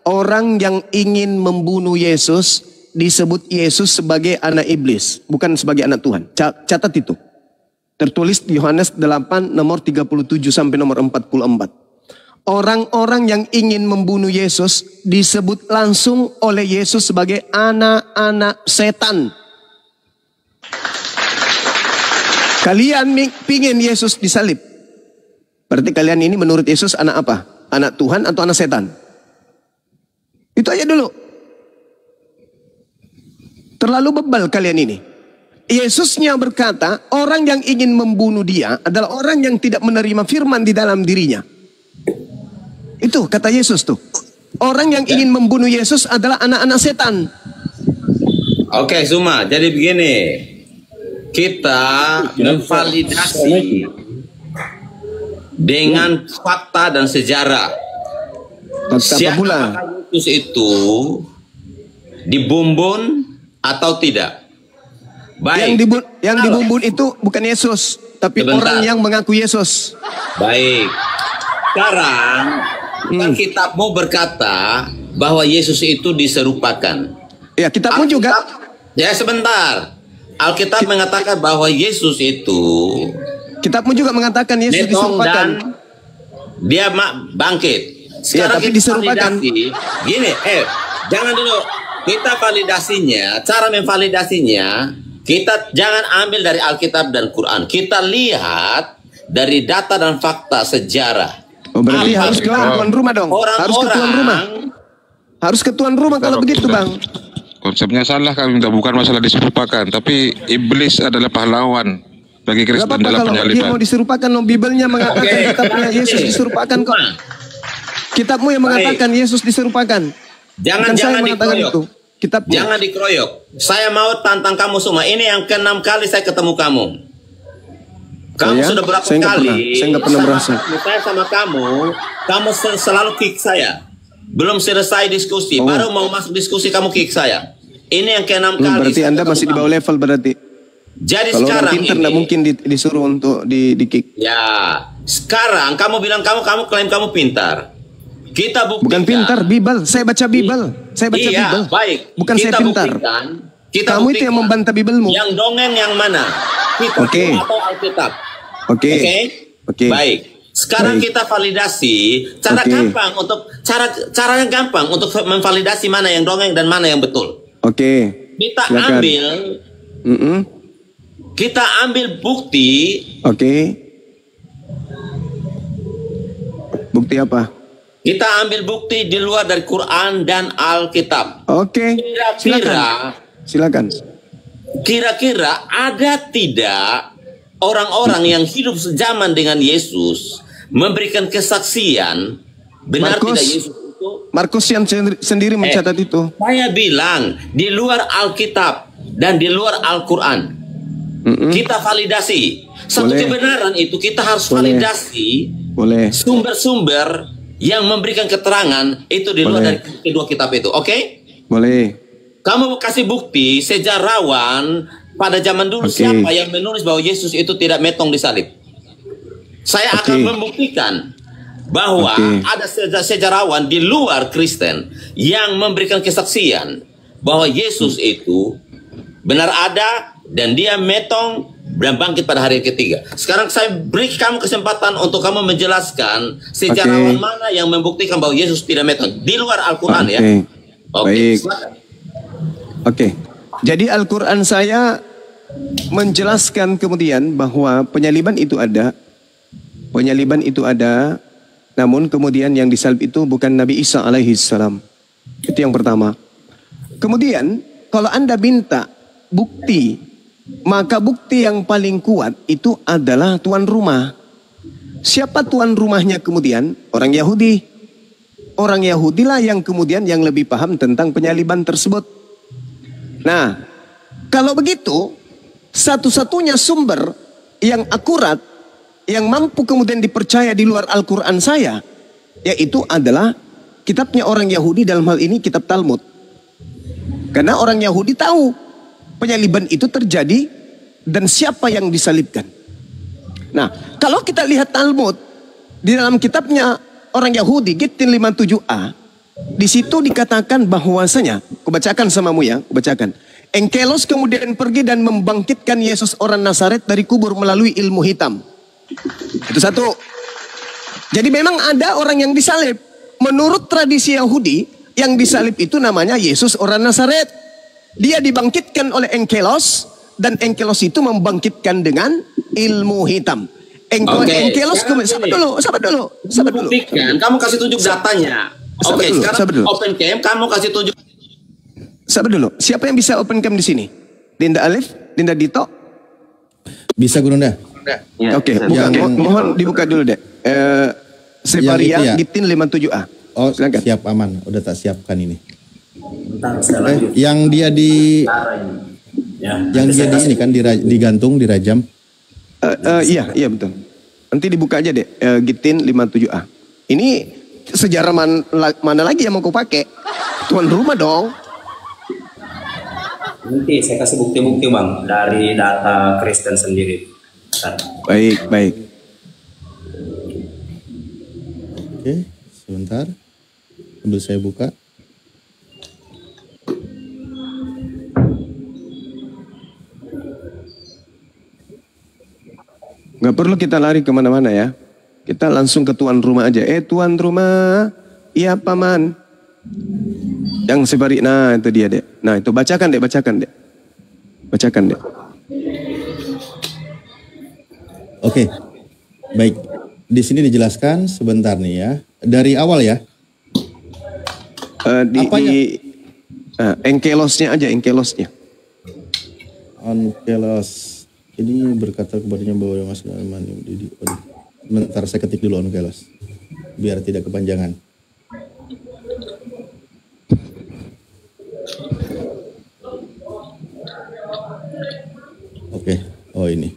[SPEAKER 2] orang yang ingin membunuh Yesus disebut Yesus sebagai anak iblis, bukan sebagai anak Tuhan. Catat itu. Tertulis di Yohanes 8 nomor 37 sampai nomor 44. Orang-orang yang ingin membunuh Yesus disebut langsung oleh Yesus sebagai anak-anak setan. Kalian pingin Yesus disalib. Berarti kalian ini menurut Yesus anak apa? Anak Tuhan atau anak setan? Itu aja dulu. Terlalu bebal kalian ini. Yesusnya berkata, orang yang ingin membunuh dia adalah orang yang tidak menerima firman di dalam dirinya. Itu kata Yesus tuh. Orang yang ingin membunuh Yesus adalah anak-anak setan.
[SPEAKER 8] Oke, Zuma. Jadi begini. Kita memvalidasi dengan fakta dan sejarah. Siapa Yesus itu dibumbun atau tidak? Baik.
[SPEAKER 2] Yang dibumbun itu bukan Yesus, tapi orang yang mengaku Yesus.
[SPEAKER 8] Baik. Sekarang kitabmu berkata bahwa Yesus itu diserupakan.
[SPEAKER 2] Ya, kitabmu juga.
[SPEAKER 8] Ya, sebentar. Alkitab mengatakan bahwa Yesus itu,
[SPEAKER 2] kitabmu juga mengatakan Yesus diserupakan.
[SPEAKER 8] Dan dia bangkit. Sekarang
[SPEAKER 2] ya, tapi diserupakan.
[SPEAKER 8] Gini, jangan dulu. Kita validasinya, cara memvalidasinya, kita jangan ambil dari Alkitab dan Quran. Kita lihat dari data dan fakta sejarah.
[SPEAKER 2] Oh, berarti harus ke tuan rumah dong. Harus ke tuan rumah. Harus ke tuan rumah kalau begitu, Bang.
[SPEAKER 6] Konsepnya salah kalau bukan masalah diserupakan, tapi iblis adalah pahlawan bagi Kristen dalam penyaliban.
[SPEAKER 2] Dia mau diserupakan, Bibelnya mengatakan kitabnya Yesus diserupakan kok. Kitabmu yang mengatakan Yesus diserupakan.
[SPEAKER 8] Jangan dikeroyok. Jangan dikeroyok. Saya mau tantang kamu semua. Ini yang ke-6 kali saya ketemu kamu. Kamu sudah berapa kali?
[SPEAKER 2] Saya nggak pernah merasa.
[SPEAKER 8] Saya sama kamu selalu kick saya. Belum selesai diskusi, baru mau masuk diskusi kamu kick saya. Ini yang ke-6 kali.
[SPEAKER 2] Berarti Anda masih di bawah level berarti.
[SPEAKER 8] Jadi
[SPEAKER 2] kalau
[SPEAKER 8] sekarang
[SPEAKER 2] orang pintar nggak mungkin disuruh untuk di kick.
[SPEAKER 8] Ya, sekarang kamu bilang kamu klaim kamu pintar. Kita buktikan.
[SPEAKER 2] Bukan pintar, Bibel. Saya baca Bibel. Saya baca Bibel.
[SPEAKER 8] Baik.
[SPEAKER 2] Bukan saya pintar. Kamu itu yang membantah Bibelmu.
[SPEAKER 8] Yang dongeng yang mana? Kitab atau Alkitab? Oke. Baik. Sekarang kita validasi cara gampang untuk cara yang gampang untuk memvalidasi mana yang dongeng dan mana yang betul. Kita ambil kita ambil bukti.
[SPEAKER 2] Bukti apa?
[SPEAKER 8] Kita ambil bukti di luar dari Quran dan Alkitab.
[SPEAKER 2] Silakan.
[SPEAKER 8] Kira-kira ada tidak orang-orang yang hidup sejaman dengan Yesus memberikan kesaksian benar tidak Yesus itu?
[SPEAKER 2] Markus yang sendiri mencatat itu.
[SPEAKER 8] Saya bilang di luar Alkitab dan di luar Al-Quran kita validasi satu kebenaran itu. Kita harus validasi sumber-sumber yang memberikan keterangan itu di luar dari kedua kitab itu.
[SPEAKER 2] Boleh.
[SPEAKER 8] Kamu kasih bukti sejarawan pada zaman dulu siapa yang menulis bahwa Yesus itu tidak metong disalib. Saya akan membuktikan bahwa ada sejarawan di luar Kristen yang memberikan kesaksian bahwa Yesus itu benar ada dan dia metong dan bangkit pada hari ketiga. Sekarang saya beri kamu kesempatan untuk kamu menjelaskan sejarawan mana yang membuktikan bahwa Yesus tidak metong di luar Al-Quran ya.
[SPEAKER 2] Jadi Al-Quran saya menjelaskan kemudian bahwa penyaliban itu ada. Namun kemudian yang disalib itu bukan Nabi Isa alaihi salam. Itu yang pertama. Kemudian kalau Anda minta bukti, maka bukti yang paling kuat itu adalah tuan rumah. Siapa tuan rumahnya kemudian? Orang Yahudi. Orang Yahudilah yang kemudian yang lebih paham tentang penyaliban tersebut. Nah, kalau begitu, satu-satunya sumber yang akurat, yang mampu kemudian dipercaya di luar Al-Quran saya, yaitu adalah kitabnya orang Yahudi, dalam hal ini kitab Talmud. Karena orang Yahudi tahu penyaliban itu terjadi dan siapa yang disalibkan. Nah, kalau kita lihat Talmud, di dalam kitabnya orang Yahudi, Gittin 57a, di situ dikatakan bahwasanya, kubacakan samamu ya, kubacakan. Engkelos kemudian pergi dan membangkitkan Yesus orang Nazaret dari kubur melalui ilmu hitam. Itu satu. Jadi memang ada orang yang disalib. Menurut tradisi Yahudi, yang disalib itu namanya Yesus orang Nazaret. Dia dibangkitkan oleh Engkelos, dan Engkelos itu membangkitkan dengan ilmu hitam. Engkelos, sabar dulu.
[SPEAKER 8] Buktikan, kamu kasih tunjuk datanya. Oke, sekarang open cam, kamu kasih tunjuk.
[SPEAKER 2] Sabar dulu. Siapa yang bisa open cam di sini? Dinda Alif, Dinda Dito?
[SPEAKER 9] Bisa, Gurunda.
[SPEAKER 2] Ya, oke, mohon dibuka dulu deh. Separia Gitin 57A.
[SPEAKER 9] Oh, silakan. Siap, aman. Udah tak siapkan ini. Yang dia di ini kan digantung, dirajam.
[SPEAKER 2] Iya betul. Nanti dibuka aja deh, Gitin 57A. Ini sejarah mana lagi yang mau kau pakai? Tuan rumah dong.
[SPEAKER 10] Nanti saya kasih bukti-bukti Bang dari data Kristen sendiri.
[SPEAKER 2] Baik.
[SPEAKER 9] Oke, sebentar. Sambil saya buka.
[SPEAKER 2] Nggak perlu kita lari kemana-mana ya. Kita langsung ke tuan rumah aja. Tuan rumah, iya paman. Yang sebari, nah itu dia dek. Nah itu bacakan dek.
[SPEAKER 9] Oke, baik. Di sini dijelaskan sebentar nih ya. Dari awal ya.
[SPEAKER 2] Engkelosnya aja, engkelosnya.
[SPEAKER 9] Onkelos. Ini berkata kepadanya bahwa yang masuk aman. Sebentar saya ketik dulu onkelos. Biar tidak kepanjangan. Oke, oh ini.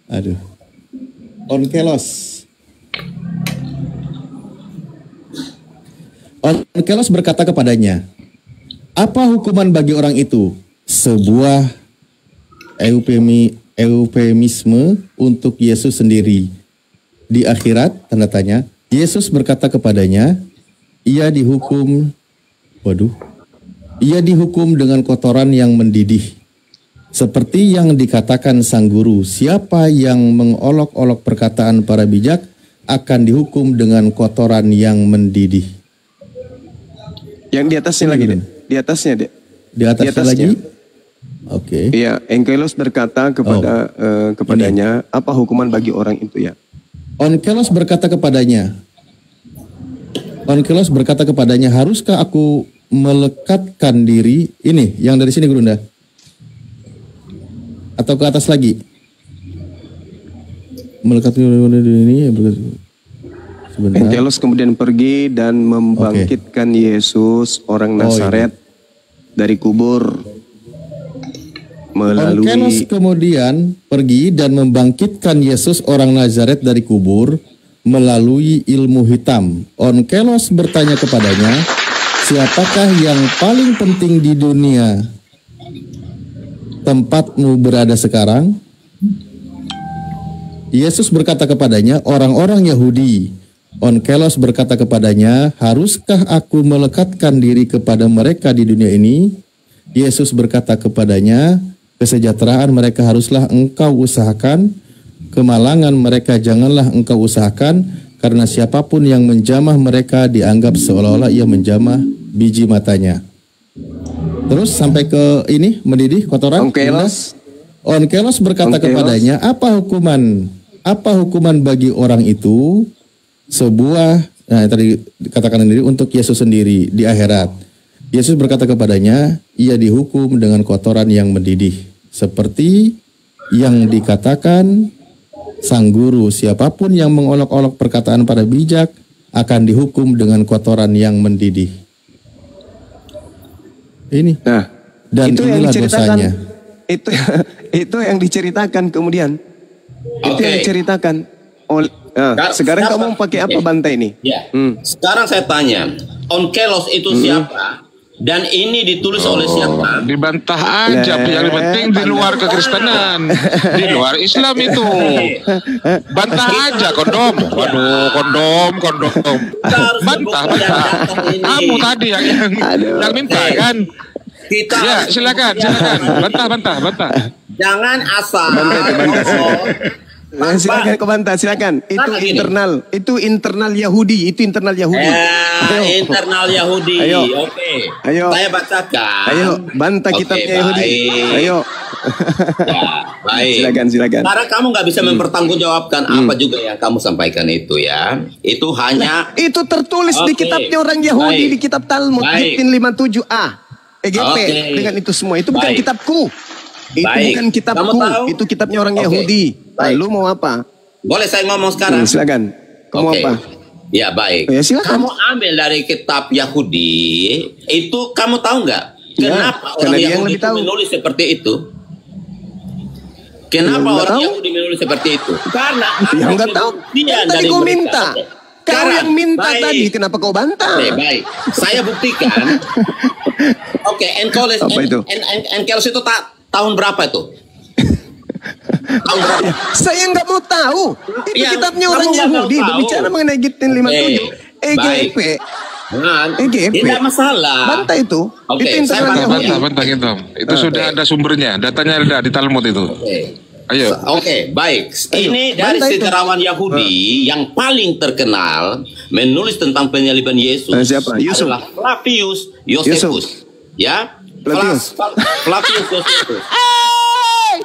[SPEAKER 9] Aduh. Onkelos berkata kepadanya, apa hukuman bagi orang itu? Sebuah eufemisme untuk Yesus sendiri. Di akhirat, tanda tanya, Yesus berkata kepadanya, ia dihukum dengan kotoran yang mendidih. Seperti yang dikatakan sang guru, siapa yang mengolok-olok perkataan para bijak akan dihukum dengan kotoran yang mendidih.
[SPEAKER 2] Yang di atasnya lagi deh. Di atasnya deh.
[SPEAKER 9] Di atasnya lagi? Oke.
[SPEAKER 2] Iya, Engkelos berkata kepadanya, apa hukuman bagi orang itu ya?
[SPEAKER 9] Onkelos berkata kepadanya, haruskah aku melekatkan diri? Ini, yang dari sini Gurunda. Atau ke atas lagi? Melekatkan diri ini ya, sebentar.
[SPEAKER 2] Engkelos kemudian pergi dan membangkitkan Yesus orang Nazaret dari kubur.
[SPEAKER 9] Onkelos kemudian pergi dan membangkitkan Yesus orang Nazaret dari kubur melalui ilmu hitam. Onkelos bertanya kepadanya, siapakah yang paling penting di dunia? Tempatmu berada sekarang? Yesus berkata kepadanya, orang-orang Yahudi. Onkelos berkata kepadanya, haruskah aku melekatkan diri kepada mereka di dunia ini? Yesus berkata kepadanya, kesejahteraan mereka haruslah engkau usahakan, kemalangan mereka janganlah engkau usahakan, karena siapapun yang menjamah mereka dianggap seolah-olah ia menjamah biji matanya. Terus sampai ke ini, mendidih kotoran. Onkelos berkata kepadanya, apa hukuman bagi orang itu? Tadi dikatakan sendiri untuk Yesus sendiri di akhirat. Yesus berkata kepadanya, ia dihukum dengan kotoran yang mendidih. Seperti yang dikatakan sang guru, siapapun yang mengolok-olok perkataan para bijak akan dihukum dengan kotoran yang mendidih. Ini.
[SPEAKER 2] Nah,
[SPEAKER 9] dan
[SPEAKER 2] itu
[SPEAKER 9] inilah dosanya.
[SPEAKER 2] Itu yang diceritakan kemudian. Itu yang diceritakan. Sekarang kamu pakai apa bantai ini?
[SPEAKER 8] Ya. Sekarang saya tanya, Onkelos itu siapa? Dan ini ditulis oleh siapa?
[SPEAKER 6] Dibantah aja, yang penting di luar kekristenan, di luar Islam itu. Bantah aja kondom. Waduh, kondom. Bantah. Kamu tadi yang minta kan? Ya, silakan. Bantah.
[SPEAKER 8] Jangan asal.
[SPEAKER 2] Silakan komentar, silakan. Itu internal Yahudi, Internal Yahudi.
[SPEAKER 8] Oke.
[SPEAKER 2] Ayo.
[SPEAKER 8] Saya bacakan.
[SPEAKER 2] Ayo, bantah kitabnya Yahudi. Ayo.
[SPEAKER 8] Ya, baik.
[SPEAKER 2] Silakan.
[SPEAKER 8] Karena kamu nggak bisa mempertanggungjawabkan apa juga yang kamu sampaikan itu ya. Itu hanya.
[SPEAKER 2] Itu tertulis di kitabnya orang Yahudi, di kitab Talmud, Gittin 57a, EGP. Dengan itu semua, itu bukan kitabku. Itu bukan kitabku, itu kitabnya orang Yahudi. Lalu mau apa?
[SPEAKER 8] Boleh saya ngomong sekarang?
[SPEAKER 2] Silakan. Kamu apa?
[SPEAKER 8] Ya baik.
[SPEAKER 2] Ya, silakan.
[SPEAKER 8] Kamu ambil dari kitab Yahudi, itu kamu tahu nggak? Kenapa orang Yahudi itu menulis seperti itu? Kenapa orang Yahudi menulis seperti itu? Karena
[SPEAKER 2] yang nggak tahu. Tadi kau minta. Kau yang minta tadi, kenapa kau bantah?
[SPEAKER 8] Baik. Saya buktikan. Oke, Enkelos itu tahun berapa itu? Tahun berapa?
[SPEAKER 2] Saya nggak mau tahu. Itu kitabnya orang Yahudi berbicara mengenai Gittin 57 EGP. EGP.
[SPEAKER 8] Tidak masalah.
[SPEAKER 2] Bantah itu. Itu internal Yahudi.
[SPEAKER 6] Bantah gitu. Itu sudah ada sumbernya. Datanya ada di Talmud itu. Ayo.
[SPEAKER 8] Oke, baik. Ini dari sejarawan Yahudi yang paling terkenal menulis tentang penyaliban Yesus.
[SPEAKER 2] Siapa? Yusuf.
[SPEAKER 8] Adalah Flavius Josephus. Ya. Flavius Josephus.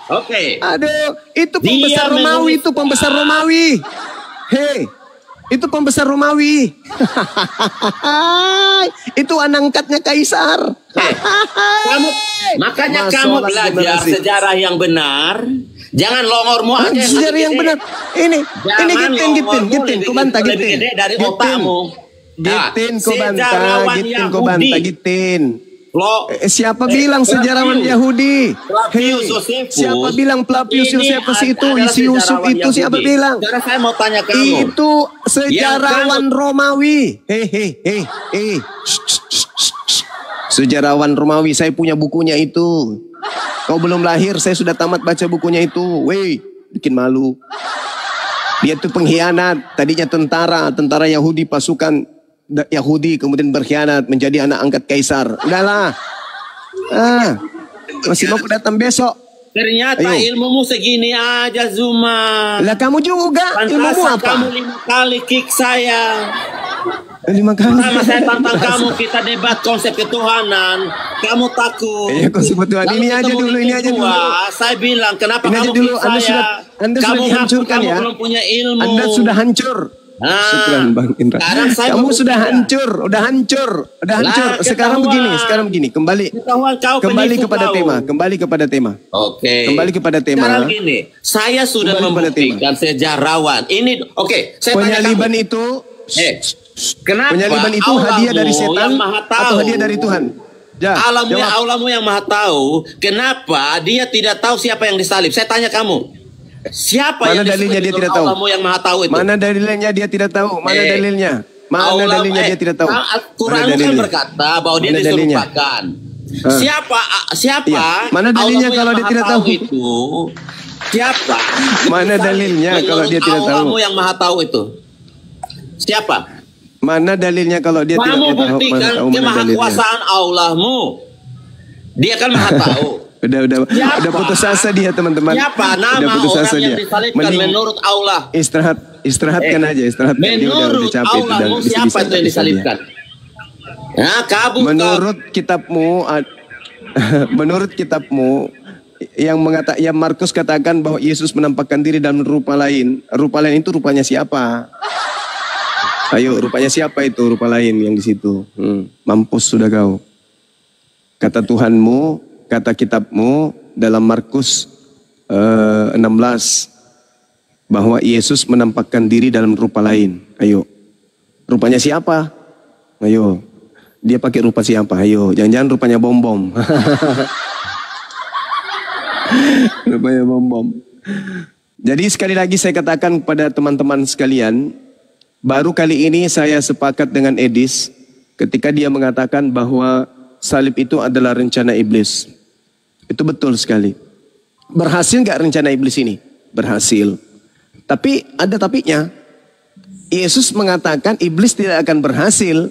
[SPEAKER 8] Oke.
[SPEAKER 2] Aduh, itu pembesar Romawi, itu pembesar Romawi. Hei, itu pembesar Romawi. Itu anak angkatnya Kaisar.
[SPEAKER 8] Makanya kamu belajar sejarah yang benar. Jangan longormu aja.
[SPEAKER 2] Sejarah yang benar. Ini Gittin, kau bantah Gittin.
[SPEAKER 8] Dari otakmu.
[SPEAKER 2] Gittin, kau bantah Gittin. Siapa bilang sejarawan Yahudi? Siapa bilang Flavius Josephus itu? Isi Yusuf itu siapa bilang?
[SPEAKER 8] Sekarang saya mau tanya kamu.
[SPEAKER 2] Itu sejarawan Romawi. Sejarawan Romawi, saya punya bukunya itu. Kau belum lahir, saya sudah tamat baca bukunya itu. Weh, bikin malu. Dia tuh pengkhianat. Tadinya tentara Yahudi, pasukan Yahudi, kemudian berkhianat menjadi anak angkat Kaisar. Udahlah. Masih mau datang besok.
[SPEAKER 8] Ternyata ilmumu segini aja, Zuma.
[SPEAKER 2] Lah kamu juga. Ilmumu apa?
[SPEAKER 8] Kamu 5 kali kick saya.
[SPEAKER 2] 5 kali.
[SPEAKER 8] Sama saya tantang kamu, kita debat konsep ketuhanan. Kamu takut.
[SPEAKER 2] Iya, konsep ketuhanan. Ini aja dulu.
[SPEAKER 8] Saya bilang, kenapa
[SPEAKER 2] ini
[SPEAKER 8] kamu
[SPEAKER 2] dulu,
[SPEAKER 8] kick saya?
[SPEAKER 2] Anda sudah dihancurkan ya.
[SPEAKER 8] Kamu belum punya ilmu.
[SPEAKER 2] Anda sudah hancur. Syukran Bang Indra. Kamu sudah hancur, udah hancur. Sekarang begini, kembali kepada tema.
[SPEAKER 8] Oke.
[SPEAKER 2] Kembali kepada tema.
[SPEAKER 8] Sekarang gini, saya sudah membuktikan sejarawan. Ini saya
[SPEAKER 2] penyaliban itu.
[SPEAKER 8] Kenapa?
[SPEAKER 2] Penyaliban itu hadiah dari setan atau hadiah dari Tuhan?
[SPEAKER 8] Allahmu yang maha tahu. Kenapa dia tidak tahu siapa yang disalib? Saya tanya kamu. Siapa
[SPEAKER 2] mana dalilnya dia tidak tahu?
[SPEAKER 8] Yang maha tahu itu?
[SPEAKER 2] Mana dalilnya dia tidak tahu? Mana dalilnya? Dia tidak tahu?
[SPEAKER 8] Quran kan berkata bahwa dia diserupakan. Siapa?
[SPEAKER 2] Mana dalilnya kalau dia tidak tahu
[SPEAKER 8] itu? Siapa?
[SPEAKER 2] Mana dalilnya kalau dia tidak tahu?
[SPEAKER 8] Allahmu yang maha tahu itu. Siapa?
[SPEAKER 2] Mana dalilnya kalau dia tidak tahu?
[SPEAKER 8] Kamu buktikan kemahakuasaan Allahmu. Dia kan maha tahu.
[SPEAKER 2] Udah putus asa dia, teman-teman.
[SPEAKER 8] Siapa nama orang yang disalibkan menurut Allah?
[SPEAKER 2] Istirahatkan aja.
[SPEAKER 8] Menurut Allahmu siapa itu yang disalibkan?
[SPEAKER 2] Menurut kitabmu yang Markus katakan bahwa Yesus menampakkan diri dalam rupa lain. Rupa lain itu rupanya siapa? Ayo, rupanya siapa itu rupa lain yang di situ? Mampus sudah kau. Kata Tuhanmu, kata kitabmu dalam Markus 16 bahwa Yesus menampakkan diri dalam rupa lain. Ayo, rupanya siapa? Ayo, dia pakai rupa siapa? Ayo, jangan-jangan rupanya bom-bom. Rupanya bom-bom. Jadi sekali lagi saya katakan kepada teman-teman sekalian, baru kali ini saya sepakat dengan Edis ketika dia mengatakan bahwa salib itu adalah rencana iblis. Itu betul sekali. Berhasil gak rencana iblis ini? Berhasil. Tapi ada tapinya. Yesus mengatakan iblis tidak akan berhasil.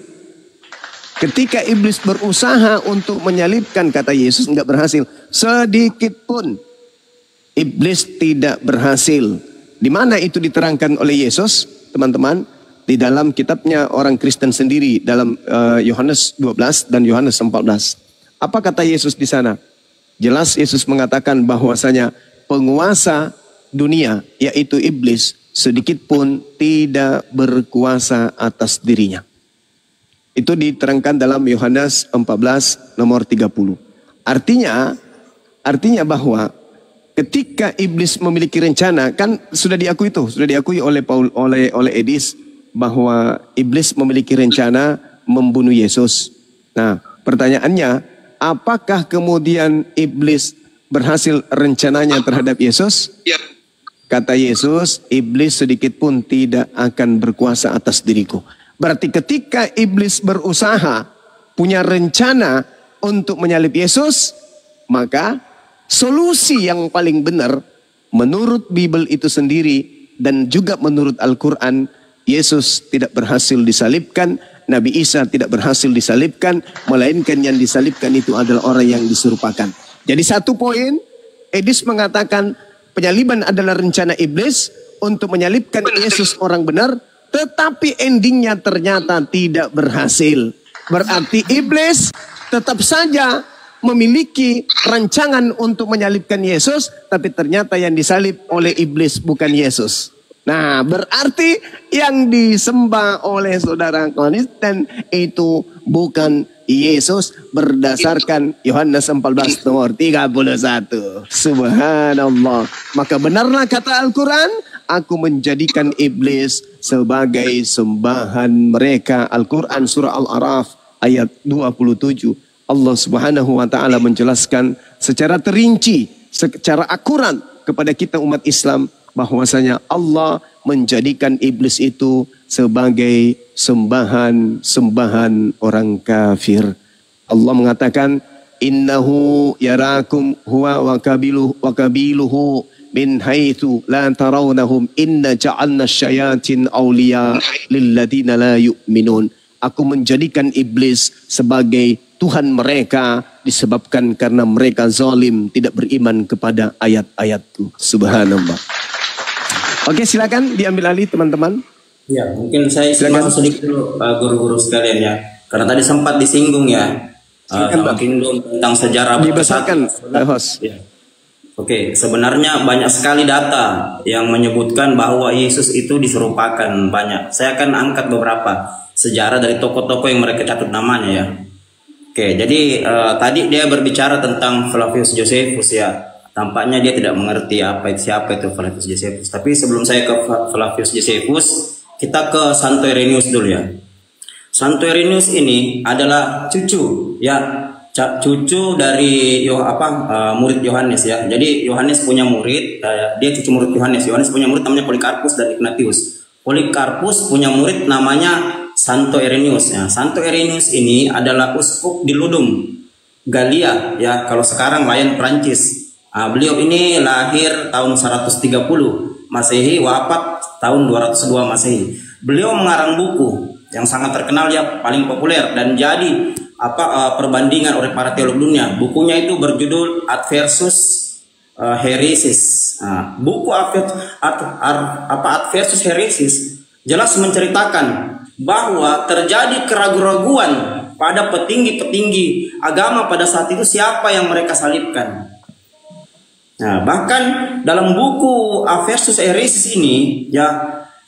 [SPEAKER 2] Ketika iblis berusaha untuk menyalibkan, kata Yesus, enggak berhasil. Sedikit pun. iblis tidak berhasil. Di mana itu diterangkan oleh Yesus, teman-teman? Di dalam kitabnya orang Kristen sendiri, dalam Yohanes 12 dan Yohanes 14. Apa kata Yesus di sana? Jelas Yesus mengatakan bahwasanya penguasa dunia, yaitu iblis, sedikit pun tidak berkuasa atas dirinya. Itu diterangkan dalam Yohanes 14 nomor 30. Artinya bahwa ketika iblis memiliki rencana, kan sudah diakui oleh Edis bahwa iblis memiliki rencana membunuh Yesus. Nah, pertanyaannya, apakah kemudian iblis berhasil rencananya terhadap Yesus? Kata Yesus, iblis sedikit pun tidak akan berkuasa atas diriku. Berarti ketika iblis berusaha, punya rencana untuk menyalib Yesus, maka solusi yang paling benar menurut Bible itu sendiri dan juga menurut Al-Quran, Yesus tidak berhasil disalibkan, Nabi Isa tidak berhasil disalibkan, melainkan yang disalibkan itu adalah orang yang diserupakan. Jadi satu poin, Edis mengatakan penyaliban adalah rencana iblis untuk menyalibkan Yesus orang benar, tetapi endingnya ternyata tidak berhasil. Berarti iblis tetap saja memiliki rancangan untuk menyalibkan Yesus, tapi ternyata yang disalib oleh iblis bukan Yesus. Nah, berarti yang disembah oleh saudara Kristen itu bukan Yesus berdasarkan Yohanes 14 nomor 31. Subhanallah. Maka benarlah kata Al-Quran, aku menjadikan iblis sebagai sembahan mereka. Al-Quran surah Al-Araf ayat 27. Allah Subhanahu wa taala menjelaskan secara terinci, secara akurat kepada kita umat Islam bahwasanya Allah menjadikan iblis itu sebagai sembahan orang kafir. Allah mengatakan, innahu yarakum huwa wa kabiluhu min haitsu la tarawnahum inna ja'alna syayatin awliya lilladina la yu'minun. Aku menjadikan iblis sebagai Tuhan mereka disebabkan karena mereka zalim, tidak beriman kepada ayat-ayatku. Subhanallah. Oke, silakan diambil alih teman-teman.
[SPEAKER 10] Ya, mungkin saya silakan sedikit dulu guru-guru sekalian ya. Karena tadi sempat disinggung ya. Tentang sejarah
[SPEAKER 2] dibesarkan host.
[SPEAKER 10] Ya. Oke, sebenarnya banyak sekali data yang menyebutkan bahwa Yesus itu diserupakan banyak. Saya akan angkat beberapa sejarah dari tokoh-tokoh yang mereka catat namanya ya. Oke, jadi tadi dia berbicara tentang Flavius Josephus ya. Tampaknya dia tidak mengerti siapa itu Flavius Josephus. Tapi sebelum saya ke Flavius Josephus, kita ke Santo Irenaeus dulu ya. Santo Irenaeus ini adalah cucu dari murid Yohanes ya. Jadi Yohanes punya murid, dia cucu murid Yohanes. Yohanes punya murid namanya Polikarpus dan Ignatius. Polikarpus punya murid namanya Santo Irenaeus ya. Santo Irenaeus ini adalah uskup di Ludum, Galia ya. Kalau sekarang layan Prancis. Beliau ini lahir tahun 130 Masehi, wafat tahun 202 Masehi. Beliau mengarang buku yang sangat terkenal ya, paling populer dan jadi perbandingan oleh para teolog dunia. Bukunya itu berjudul Adversus Heresis. Buku Adversus Heresis jelas menceritakan bahwa terjadi keraguan-raguan pada petinggi-petinggi agama pada saat itu siapa yang mereka salibkan. Nah, bahkan dalam buku Adversus Heresis ini ya,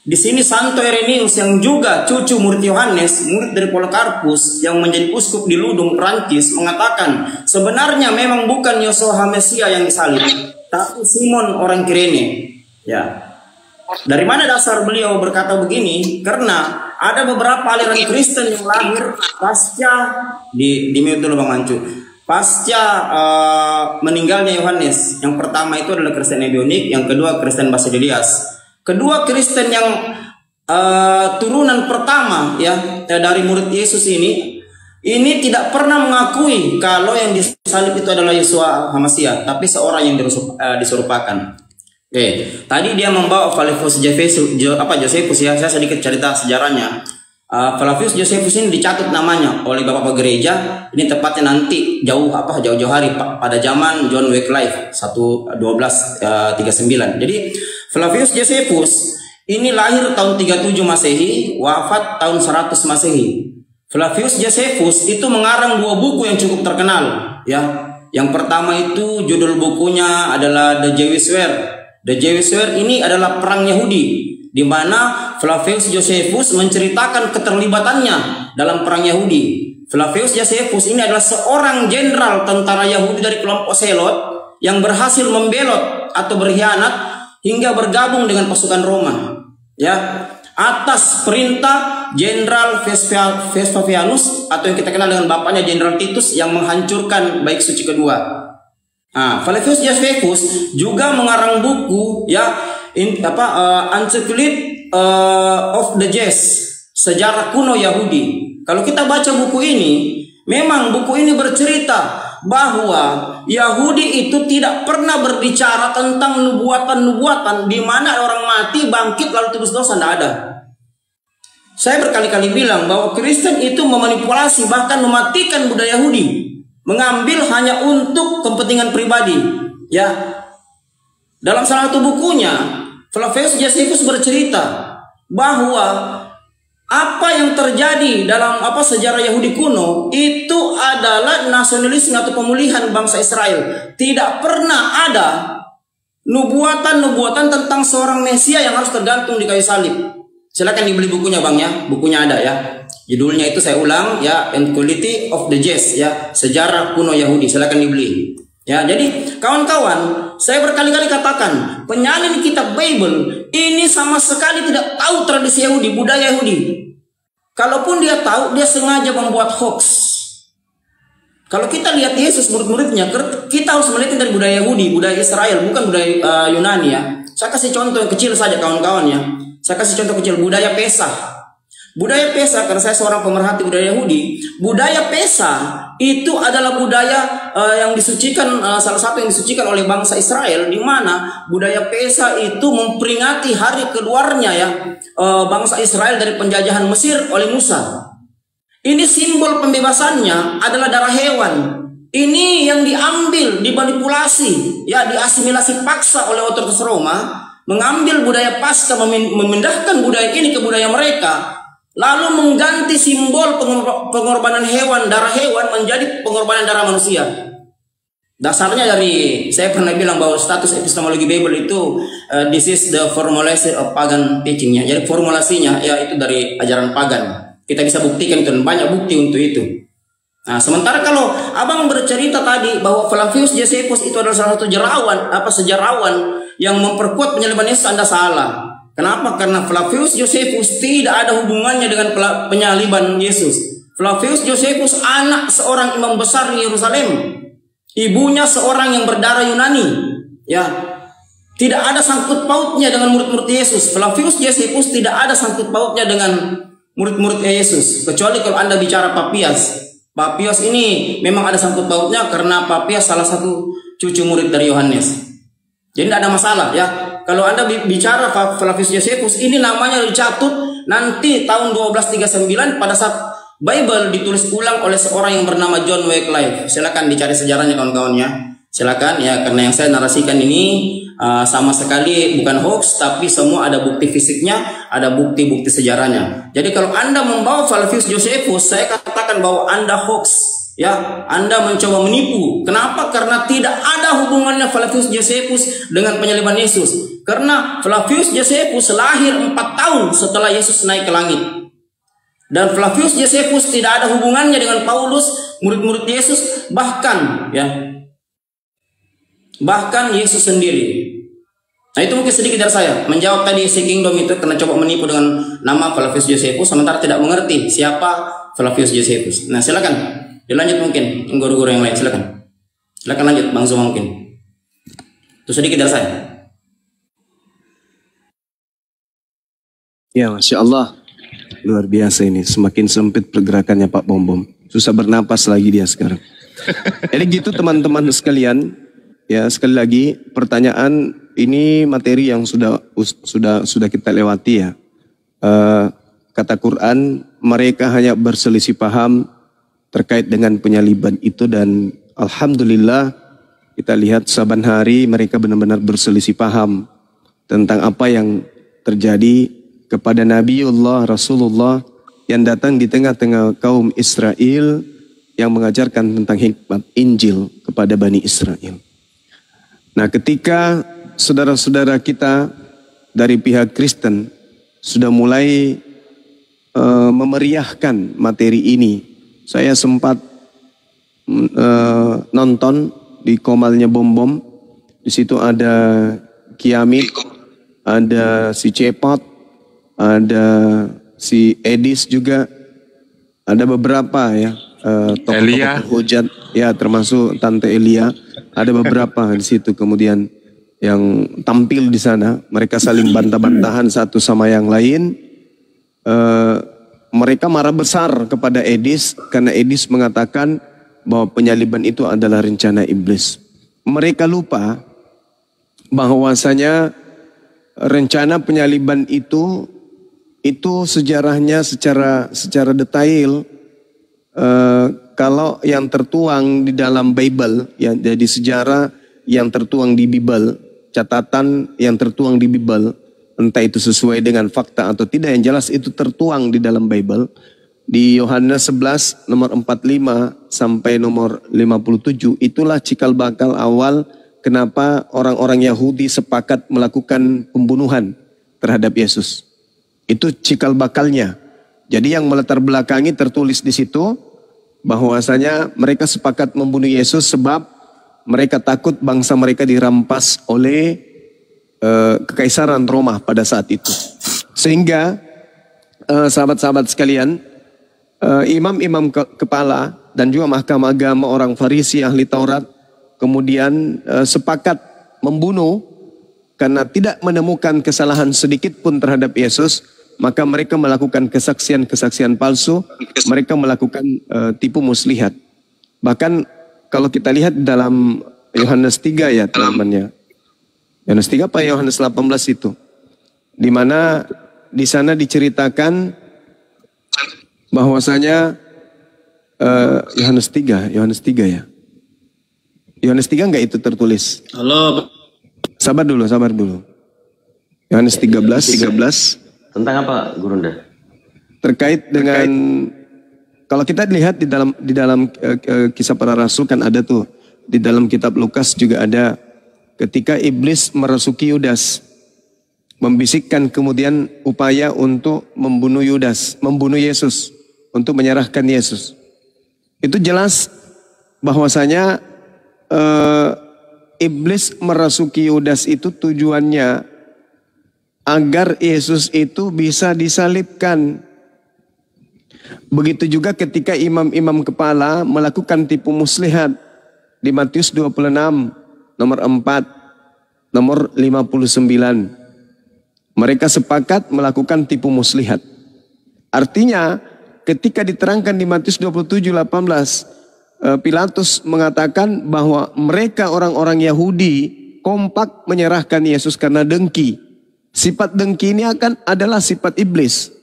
[SPEAKER 10] di sini Santo Irenaeus yang juga cucu murid Yohanes, murid dari Polikarpus yang menjadi uskup di Ludum, Prancis, mengatakan sebenarnya memang bukan Yeshua Mesia yang disalib, tapi Simon orang Kirene. Ya. Dari mana dasar beliau berkata begini? Karena ada beberapa aliran Kristen yang lahir pasca di mute dulu Bang Mancu. Pasca meninggalnya Yohanes. Yang pertama itu adalah Kristen Ebionik, yang kedua Kristen Basidilias. Kedua Kristen yang turunan pertama ya dari murid Yesus ini tidak pernah mengakui kalau yang disalib itu adalah Yeshua HaMashiach, tapi seorang yang diserupakan. Oke, tadi dia membawa Flavius Josephus ya. Saya sedikit cerita sejarahnya. Flavius Josephus ini dicatat namanya oleh bapak gereja. Ini tepatnya nanti jauh-jauh hari pada zaman John Wycliffe 1239. Jadi Flavius Josephus ini lahir tahun 37 Masehi, wafat tahun 100 Masehi. Flavius Josephus itu mengarang 2 buku yang cukup terkenal, ya. Yang pertama itu judul bukunya adalah The Jewish War. The Jewish War ini adalah perang Yahudi, di mana Flavius Josephus menceritakan keterlibatannya dalam perang Yahudi. Flavius Josephus ini adalah seorang jenderal tentara Yahudi dari kelompok Selot yang berhasil membelot atau berkhianat hingga bergabung dengan pasukan Roma, ya, atas perintah Jenderal Vespasianus atau yang kita kenal dengan bapaknya Jenderal Titus yang menghancurkan Bait Suci kedua. Flavius Josephus juga mengarang buku, ya, Encyclopedia of the Jews, sejarah kuno Yahudi. Kalau kita baca buku ini, memang buku ini bercerita bahwa Yahudi itu tidak pernah berbicara tentang nubuatan-nubuatan di mana orang mati bangkit lalu tebus dosa, tidak ada. Saya berkali-kali bilang bahwa Kristen itu memanipulasi bahkan mematikan budaya Yahudi, mengambil hanya untuk kepentingan pribadi, ya. Dalam salah satu bukunya, Flavius Josephus bercerita bahwa apa yang terjadi dalam sejarah Yahudi kuno itu adalah nasionalisme atau pemulihan bangsa Israel. Tidak pernah ada nubuatan-nubuatan tentang seorang Mesia yang harus tergantung di kayu salib. Silakan dibeli bukunya, Bang, ya. Bukunya ada, ya. Judulnya itu saya ulang, ya, Encyclopedia of the Jews, ya, sejarah kuno Yahudi. Silakan dibeli. Ya, jadi kawan-kawan, saya berkali-kali katakan, penyalin kitab Bible ini sama sekali tidak tahu tradisi Yahudi, budaya Yahudi. Kalaupun dia tahu, dia sengaja membuat hoax. Kalau kita lihat Yesus murid-muridnya, kita harus melihat dari budaya Yahudi, budaya Israel, bukan budaya Yunani, ya. Saya kasih contoh yang kecil saja, kawan-kawan, ya. Saya kasih contoh kecil, budaya Pesah. Budaya Pesah, karena saya seorang pemerhati budaya Yahudi, budaya Pesah itu adalah budaya yang disucikan, salah satu yang disucikan oleh bangsa Israel, di mana budaya Pesah itu memperingati hari keluarnya, ya, bangsa Israel dari penjajahan Mesir oleh Musa. Ini simbol pembebasannya adalah darah hewan. Ini yang diambil, dimanipulasi, ya, diasimilasi paksa oleh otoritas Roma, mengambil budaya Paskah, memindahkan budaya ini ke budaya mereka, lalu mengganti simbol pengorbanan hewan, darah hewan menjadi pengorbanan darah manusia. Dasarnya dari, saya pernah bilang bahwa status epistemologi Bible itu this is the formulation of pagan teaching-nya. Jadi formulasinya, ya, itu dari ajaran pagan. Kita bisa buktikan itu, banyak bukti untuk itu. Nah, sementara kalau abang bercerita tadi bahwa Flavius Josephus itu adalah salah satu sejarawan yang memperkuat penyaliban Yesus, Anda salah. Kenapa? Karena Flavius Josephus tidak ada hubungannya dengan penyaliban Yesus. Flavius Josephus anak seorang imam besar di Yerusalem. Ibunya seorang yang berdarah Yunani. Ya, tidak ada sangkut pautnya dengan murid-murid Yesus. Flavius Josephus tidak ada sangkut pautnya dengan murid-murid Yesus. Kecuali kalau Anda bicara Papias. Papias ini memang ada sangkut pautnya karena Papias salah satu cucu murid dari Yohanes. Jadi tidak ada masalah, ya. Kalau Anda bicara Flavius Josephus, ini namanya dicatut nanti tahun 1239 pada saat Bible ditulis ulang oleh seorang yang bernama John Wycliffe. Silakan dicari sejarahnya, kawan-kawan, ya. Silakan, ya, karena yang saya narasikan ini sama sekali bukan hoax, tapi semua ada bukti fisiknya, ada bukti-bukti sejarahnya. Jadi kalau Anda membawa Flavius Josephus, saya katakan bahwa Anda hoax, ya, Anda mencoba menipu. Kenapa? Karena tidak ada hubungannya Flavius Josephus dengan penyaliban Yesus. Karena Flavius Josephus lahir 4 tahun setelah Yesus naik ke langit. Dan Flavius Josephus tidak ada hubungannya dengan Paulus, murid-murid Yesus, bahkan Yesus sendiri. Nah, itu mungkin sedikit dari saya menjawab tadi si Kingdom itu, karena coba menipu dengan nama Flavius Josephus sementara tidak mengerti siapa Flavius Josephus. Nah, silakan dilanjut, mungkin guru-guru yang lain, silakan lanjut, Bang Zuma, mungkin itu sedikit dari saya.
[SPEAKER 2] Ya, Masya Allah, luar biasa ini. Semakin sempit pergerakannya Pak Bom Bom, susah bernapas lagi dia sekarang. Jadi gitu teman-teman sekalian. Ya, sekali lagi pertanyaan ini materi yang sudah kita lewati, ya. kata Quran, mereka hanya berselisih paham terkait dengan penyaliban itu, dan alhamdulillah kita lihat saban hari mereka benar-benar berselisih paham tentang apa yang terjadi kepada Nabiullah Rasulullah yang datang di tengah-tengah kaum Israel yang mengajarkan tentang hikmat Injil kepada Bani Israel. Nah, ketika saudara-saudara kita dari pihak Kristen sudah mulai memeriahkan materi ini, saya sempat nonton di Komalnya Bom Bom. Di situ ada Kiamit, ada si Cepot, ada si Edis juga, ada beberapa ya tokoh-tokoh hujat ya, termasuk Tante Elia, ada beberapa di situ kemudian yang tampil di sana. Mereka saling bantah-bantahan satu sama yang lain. Mereka marah besar kepada Edis karena Edis mengatakan bahwa penyaliban itu adalah rencana iblis. Mereka lupa bahwasanya rencana penyaliban itu sejarahnya secara detail. Kalau yang tertuang di dalam Bible, ya, jadi sejarah yang tertuang di Bible, catatan yang tertuang di Bible, entah itu sesuai dengan fakta atau tidak, yang jelas itu tertuang di dalam Bible. Di Yohanes 11 nomor 45 sampai nomor 57, itulah cikal bakal awal kenapa orang-orang Yahudi sepakat melakukan pembunuhan terhadap Yesus. Itu cikal bakalnya. Jadi yang melatar belakangi tertulis di situ bahwasanya mereka sepakat membunuh Yesus sebab mereka takut bangsa mereka dirampas oleh kekaisaran Roma pada saat itu. Sehingga sahabat-sahabat sekalian, imam-imam kepala dan juga mahkamah agama, orang Farisi, ahli Taurat, kemudian sepakat membunuh karena tidak menemukan kesalahan sedikit pun terhadap Yesus. Maka mereka melakukan kesaksian-kesaksian palsu, mereka melakukan tipu muslihat. Bahkan kalau kita lihat dalam Yohanes 3 ya teman-temannya. Yohanes 3 apa Yohanes 18 itu. Di mana di sana diceritakan bahwasanya Yohanes 3 ya. Yohanes 3 enggak itu tertulis?
[SPEAKER 10] Halo.
[SPEAKER 2] Sabar dulu. Yohanes 13.
[SPEAKER 5] Tentang apa, Gurunda?
[SPEAKER 2] Terkait dengan kalau kita lihat di dalam kisah para rasul kan ada tuh, di dalam kitab Lukas juga ada ketika iblis merasuki Yudas, membisikkan kemudian upaya untuk membunuh Yudas, membunuh Yesus, untuk menyerahkan Yesus. Itu jelas bahwasanya iblis merasuki Yudas itu tujuannya agar Yesus itu bisa disalibkan. Begitu juga ketika imam-imam kepala melakukan tipu muslihat di Matius 26 nomor 4 nomor 59. Mereka sepakat melakukan tipu muslihat. Artinya ketika diterangkan di Matius 27:18, Pilatus mengatakan bahwa mereka orang-orang Yahudi kompak menyerahkan Yesus karena dengki. Sifat dengki ini adalah sifat iblis.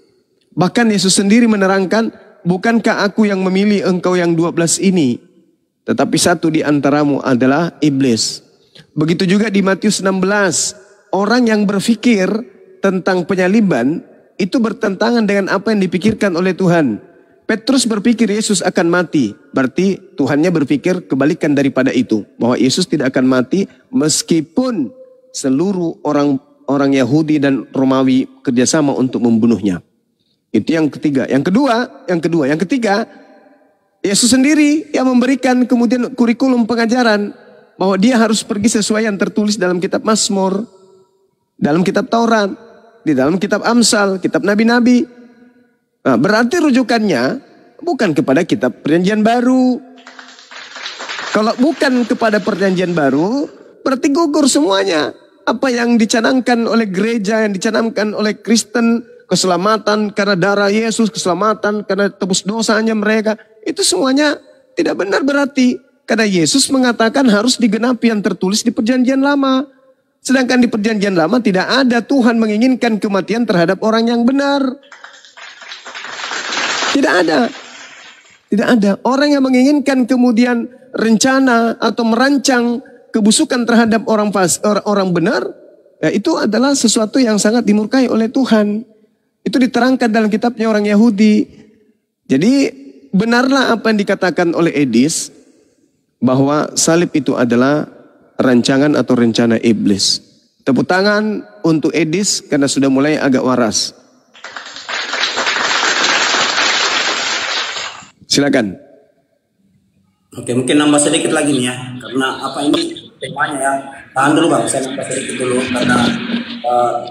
[SPEAKER 2] Bahkan Yesus sendiri menerangkan, bukankah aku yang memilih engkau yang 12 ini, tetapi satu di antaramu adalah iblis. Begitu juga di Matius 16, orang yang berpikir tentang penyaliban itu bertentangan dengan apa yang dipikirkan oleh Tuhan. Petrus berpikir Yesus akan mati, berarti Tuhannya berpikir kebalikan daripada itu, bahwa Yesus tidak akan mati meskipun seluruh orang Yahudi dan Romawi kerjasama untuk membunuhnya. Itu yang ketiga. Yang ketiga, Yesus sendiri yang memberikan kemudian kurikulum pengajaran bahwa dia harus pergi sesuai yang tertulis dalam kitab Mazmur, dalam kitab Taurat, di dalam kitab Amsal, kitab nabi-nabi. Nah, berarti rujukannya bukan kepada kitab Perjanjian Baru. Kalau bukan kepada Perjanjian Baru, berarti gugur semuanya. Apa yang dicanangkan oleh gereja, yang dicanangkan oleh Kristen, keselamatan karena darah Yesus, keselamatan karena tebus dosanya mereka, itu semuanya tidak benar berarti. Karena Yesus mengatakan harus digenapi yang tertulis di Perjanjian Lama. Sedangkan di Perjanjian Lama tidak ada Tuhan menginginkan kematian terhadap orang yang benar. Tidak ada. Tidak ada. Orang yang menginginkan kemudian rencana atau merancang kebusukan terhadap orang benar, ya itu adalah sesuatu yang sangat dimurkai oleh Tuhan. Itu diterangkan dalam kitabnya orang Yahudi. Jadi benarlah apa yang dikatakan oleh Edis, bahwa salib itu adalah rancangan atau rencana iblis. Tepuk tangan untuk Edis karena sudah mulai agak waras. Silakan.
[SPEAKER 10] Oke, mungkin nambah sedikit lagi nih ya, karena apa ini temanya ya. Tahan dulu Bang, saya nambah sedikit dulu karena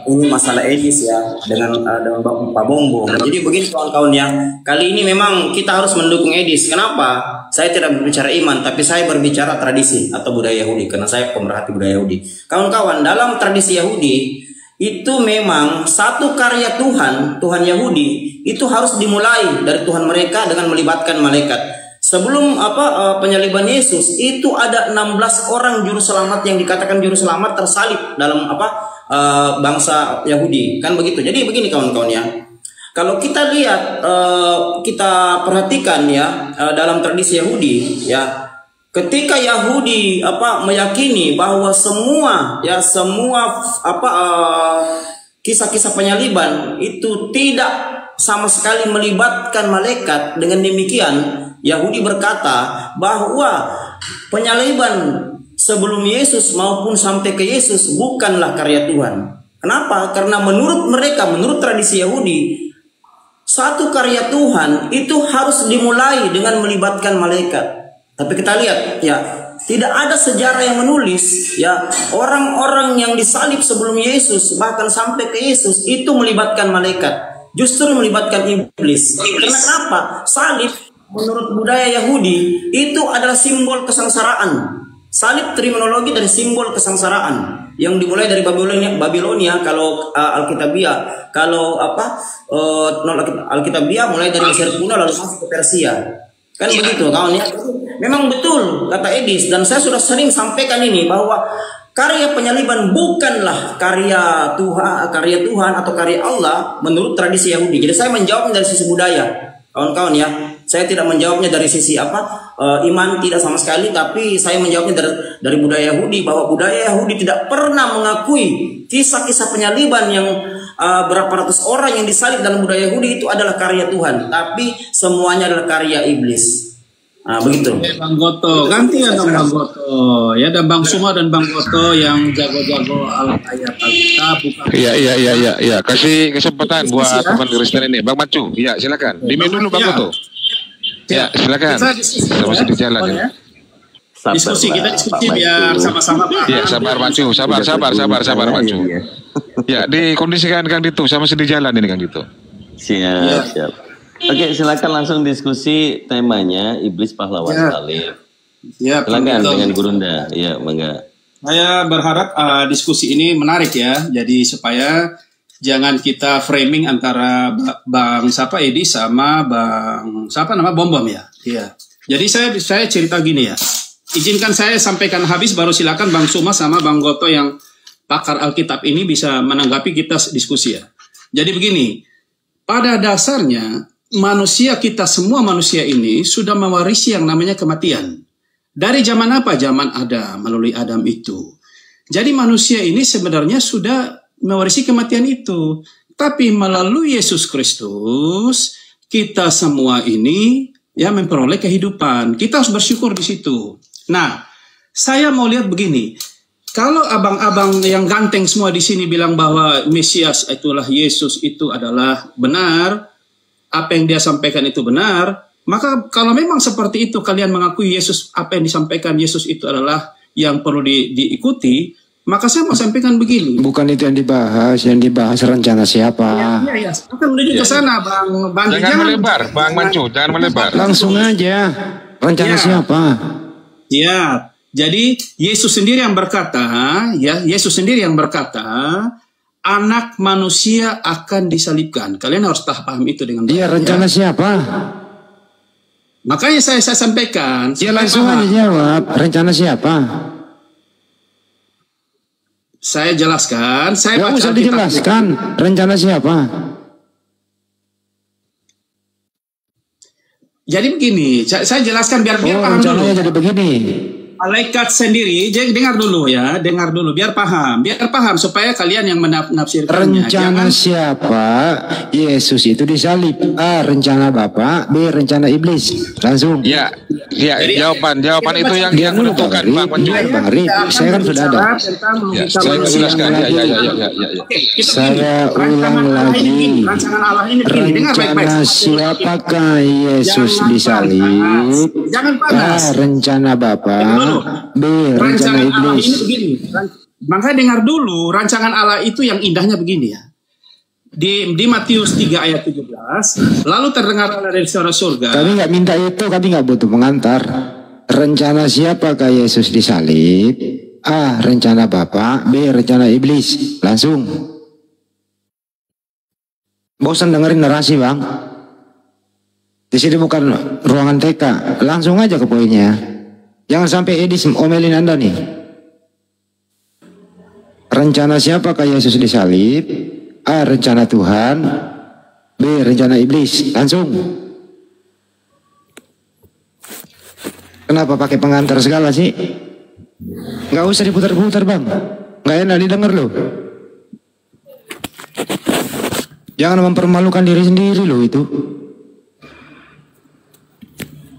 [SPEAKER 10] ini masalah Edis ya dengan Pak Bombo. Jadi begini kawan-kawan ya, kali ini memang kita harus mendukung Edis. Kenapa? Saya tidak berbicara iman, tapi saya berbicara tradisi atau budaya Yahudi karena saya pemerhati budaya Yahudi. Kawan-kawan, dalam tradisi Yahudi itu memang satu karya Tuhan Yahudi itu harus dimulai dari Tuhan mereka dengan melibatkan malaikat. Sebelum penyaliban Yesus itu ada 16 orang juru selamat yang dikatakan juru selamat tersalib dalam bangsa Yahudi, kan begitu. Jadi begini kawan-kawan ya. Kalau kita lihat kita perhatikan ya dalam tradisi Yahudi ya, ketika Yahudi meyakini bahwa semua kisah-kisah penyaliban itu tidak sama sekali melibatkan malaikat, dengan demikian Yahudi berkata bahwa penyaliban sebelum Yesus maupun sampai ke Yesus bukanlah karya Tuhan. Kenapa? Karena menurut mereka, menurut tradisi Yahudi, satu karya Tuhan itu harus dimulai dengan melibatkan malaikat. Tapi kita lihat ya, tidak ada sejarah yang menulis ya orang-orang yang disalib sebelum Yesus bahkan sampai ke Yesus itu melibatkan malaikat. Justru melibatkan iblis. Karena kenapa? Salib menurut budaya Yahudi itu adalah simbol kesengsaraan. Salib terminologi dari simbol kesengsaraan yang dimulai dari Babilonia kalau Alkitabiah, kalau Alkitabiah mulai dari Mesir kuno lalu masuk ke Persia. Kan begitu kawan ya. Memang betul kata Edis, dan saya sudah sering sampaikan ini bahwa karya penyaliban bukanlah karya Tuhan atau karya Allah menurut tradisi Yahudi. Jadi saya menjawabnya dari sisi budaya, kawan-kawan ya. Saya tidak menjawabnya dari sisi iman, tidak sama sekali, tapi saya menjawabnya dari budaya Yahudi, bahwa budaya Yahudi tidak pernah mengakui kisah-kisah penyaliban yang berapa ratus orang yang disalib dalam budaya Yahudi itu adalah karya Tuhan, tapi semuanya adalah karya iblis. Nah, begitu.
[SPEAKER 11] Bang Goto, gantian dong Bang Goto. Ya, ada Bang Suma dan Bang Goto yang jago-jago ayat Alkitab.
[SPEAKER 6] Iya. Kasih kesempatan buat teman Kristen ini. Bang Macu, ya silakan. Diminum dulu Bang Goto. Ya, silakan. Kita masih di jalan ya.
[SPEAKER 11] Diskusi biar sama-sama paham.
[SPEAKER 6] Ya, sabar Macu, sabar Macu. Ya, dikondisikan Kang Dito, sama masih di jalan ini Kang Dito.
[SPEAKER 5] Siap. Oke, silakan langsung diskusi temanya iblis pahlawan salib.
[SPEAKER 11] Ya,
[SPEAKER 5] silakan dengan Gurunda. Ya, mangga.
[SPEAKER 11] Saya berharap diskusi ini menarik ya. Jadi supaya jangan kita framing antara Bang Edi sama Bang Bom ya. Iya. Jadi saya cerita gini ya. Izinkan saya sampaikan habis, baru silakan Bang Suma sama Bang Goto yang pakar Alkitab ini bisa menanggapi kita diskusi ya. Jadi begini, pada dasarnya kita semua manusia ini sudah mewarisi yang namanya kematian. Dari zaman apa? Zaman Adam, melalui Adam itu. Jadi manusia ini sebenarnya sudah mewarisi kematian itu. Tapi melalui Yesus Kristus, kita semua ini ya memperoleh kehidupan. Kita harus bersyukur di situ. Nah, saya mau lihat begini. Kalau abang-abang yang ganteng semua di sini bilang bahwa Mesias itulah Yesus itu adalah benar, apa yang dia sampaikan itu benar, maka kalau memang seperti itu kalian mengakui Yesus, apa yang disampaikan Yesus itu adalah yang perlu diikuti, maka saya mau sampaikan begini.
[SPEAKER 12] Bukan itu yang dibahas rencana siapa.
[SPEAKER 11] Iya. Akan menuju ke sana, Bang.
[SPEAKER 6] Jangan melebar, Bang Mancu, jangan melebar.
[SPEAKER 12] Langsung aja, rencana siapa?
[SPEAKER 11] Ya, jadi Yesus sendiri yang berkata, anak manusia akan disalibkan. Kalian harus paham itu dengan baik.
[SPEAKER 12] Iya, rencana siapa?
[SPEAKER 11] Makanya saya sampaikan.
[SPEAKER 12] Ya langsung aja jawab. Rencana siapa?
[SPEAKER 11] Saya jelaskan. Saya
[SPEAKER 12] nggak usah dijelaskan. Rencana siapa?
[SPEAKER 11] Jadi begini, saya jelaskan biar paham dulu.
[SPEAKER 12] Jadi begini.
[SPEAKER 11] Malaikat sendiri, jadi dengar dulu ya, dengar dulu biar paham supaya kalian yang menafsirkannya.
[SPEAKER 12] Rencana siapa? Yesus itu disalib. A. Rencana Bapa, B. Rencana iblis. Langsung.
[SPEAKER 6] Ya, jawaban itu yang menentukan Bang Panji.
[SPEAKER 12] Bang Arif, saya kan sudah ada.
[SPEAKER 6] Ya, saya jelaskan.
[SPEAKER 12] Saya ulang lagi. Rencana siapakah Yesus disalib? A. Rencana Bapa, B. Rencana iblis.
[SPEAKER 11] Makanya dengar dulu, rancangan Allah itu yang indahnya begini ya. Di Matius 3 ayat 17, lalu terdengar dari surga.
[SPEAKER 12] Kami nggak minta itu, kami nggak butuh pengantar. Rencana siapakah Yesus disalib? A. Rencana Bapa, B. Rencana iblis. Langsung. Bosan dengerin narasi, Bang. Di sini bukan ruangan TK, langsung aja ke poinnya. Jangan sampai Edis omelin Anda nih. Rencana siapakah Yesus disalib? A. Rencana Tuhan, B. Rencana iblis. Langsung. Kenapa pakai pengantar segala sih? Nggak usah diputar-putar, Bang. Nggak enak didengar loh. Jangan mempermalukan diri sendiri loh itu.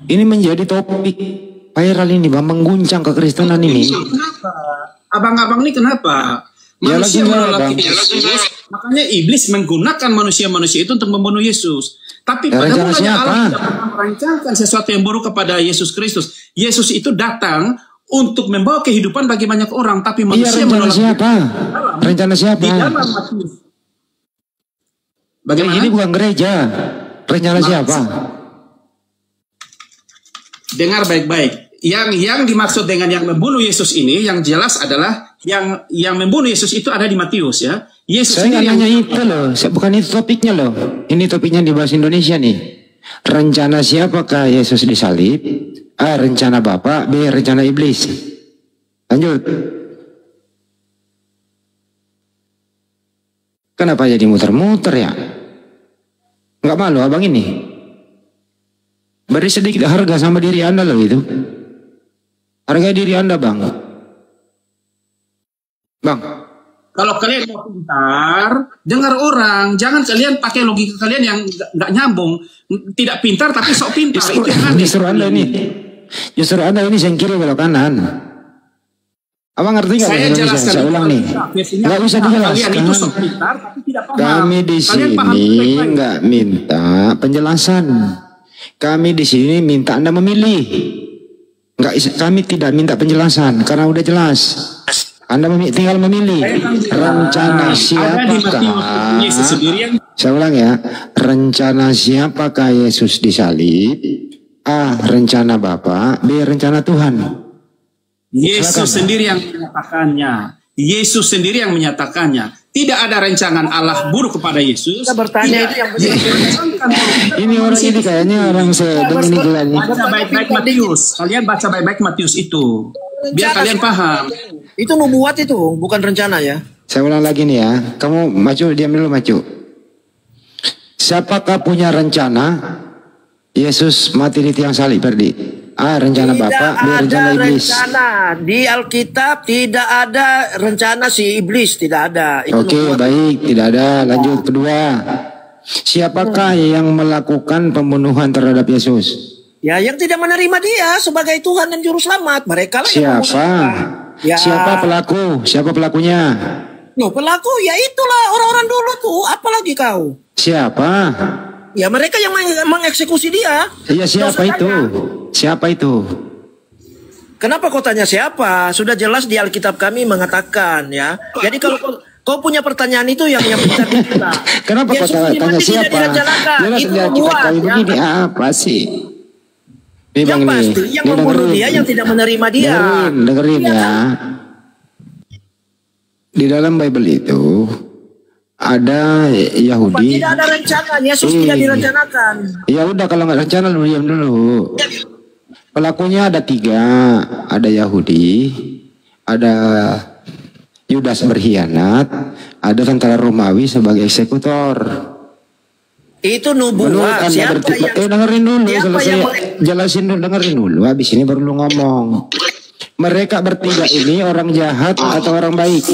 [SPEAKER 12] Ini menjadi topik viral ini, Bang, mengguncang kekristenan ini.
[SPEAKER 11] Kenapa? Abang-abang ini kenapa? Manusia menolak Yesus, makanya iblis menggunakan manusia-manusia itu untuk membunuh Yesus. Tapi pada mulanya Allah tidak pernah merancangkan sesuatu yang buruk kepada Yesus Kristus. Yesus itu datang untuk membawa kehidupan bagi banyak orang, tapi manusia menolak.
[SPEAKER 12] Siapa? Rencana siapa?
[SPEAKER 11] Di dalam Matius. Bagaimana?
[SPEAKER 12] Ini bukan gereja. Rencana siapa?
[SPEAKER 11] Dengar baik-baik. Yang dimaksud dengan yang membunuh Yesus ini, yang jelas adalah yang membunuh Yesus itu ada di Matius ya. Yesus
[SPEAKER 12] saya nggak nanya itu loh, bukan itu topiknya loh. Ini topiknya di bahasa Indonesia nih. Rencana siapakah Yesus disalib? A. Rencana Bapa, B. Rencana iblis. Lanjut. Kenapa jadi muter-muter ya? Nggak malu abang ini? Beri sedikit harga sama diri Anda loh itu. Harga diri Anda, Bang. Bang.
[SPEAKER 11] Kalau kalian mau pintar, dengar orang. Jangan kalian pakai logika kalian yang nggak nyambung. Tidak pintar tapi sok pintar.
[SPEAKER 12] Justru Anda ini sengkiri belok kanan. Abang ngerti nggak?
[SPEAKER 11] Saya jelaskan.
[SPEAKER 12] Saya ulang nih. Nggak usah dijelaskan.
[SPEAKER 11] Kalian itu sok pintar tapi tidak paham.
[SPEAKER 12] Kami di sini nggak minta penjelasan. Kami di sini minta Anda memilih. Kami tidak minta penjelasan karena udah jelas. Anda tinggal memilih rencana siapakah. Saya ulang ya. Rencana siapakah Yesus disalib? A. Rencana Bapa, B. Rencana Tuhan.
[SPEAKER 11] Yesus sendiri yang menyatakannya. Yesus sendiri yang menyatakannya. Tidak ada rancangan Allah buruk kepada Yesus.
[SPEAKER 13] Kita bertanya itu yang
[SPEAKER 12] ini orang ini kayaknya orang sedang ini gelar nih.
[SPEAKER 11] Baca baik-baik Matius. Kalian baca baik-baik Matius itu. Biar kalian paham.
[SPEAKER 13] Itu nubuat itu, bukan rencana ya.
[SPEAKER 12] Saya ulang lagi nih ya. Kamu maju, diam dulu maju. Siapakah punya rencana Yesus mati di tiang salib, Ferdi? A. Rencana Bapa, B. Rencana iblis.
[SPEAKER 13] Rencana di Alkitab tidak ada rencana si iblis, tidak ada.
[SPEAKER 12] Oke, baik, tidak ada. Lanjut kedua. Siapakah yang melakukan pembunuhan terhadap Yesus?
[SPEAKER 13] Ya, yang tidak menerima dia sebagai Tuhan dan Juru Selamat. Mereka lah yang
[SPEAKER 12] siapa? Ya. Siapa pelaku? Siapa pelakunya?
[SPEAKER 13] Loh, pelaku ya itulah orang-orang dulu tuh. Apalagi kau?
[SPEAKER 12] Siapa?
[SPEAKER 13] Ya mereka yang mengeksekusi dia.
[SPEAKER 12] Iya, siapa itu? Siapa itu?
[SPEAKER 13] Kenapa kau tanya siapa? Sudah jelas di Alkitab kami mengatakan ya. Jadi kalau kau punya pertanyaan itu yang bisa kita.
[SPEAKER 12] Kenapa kau tanya siapa? Jelas di Alkitab kami begini apa sih?
[SPEAKER 13] Yang pasti yang membunuh dia yang tidak menerima dia.
[SPEAKER 12] Dengerin ya. Di dalam Bible itu ada Yahudi.
[SPEAKER 13] Tidak ada rencana, Yesus tidak direncanakan.
[SPEAKER 12] Ya udah kalau nggak rencana lu diam dulu. Pelakunya ada 3, ada Yahudi, ada Yudas berkhianat, ada tentara Romawi sebagai eksekutor.
[SPEAKER 13] Itu nubuat. Siapa yang
[SPEAKER 12] dengerin dulu, jelasin dulu, dengerin dulu. Habis ini baru lu ngomong. Mereka bertiga ini orang jahat atau orang baik?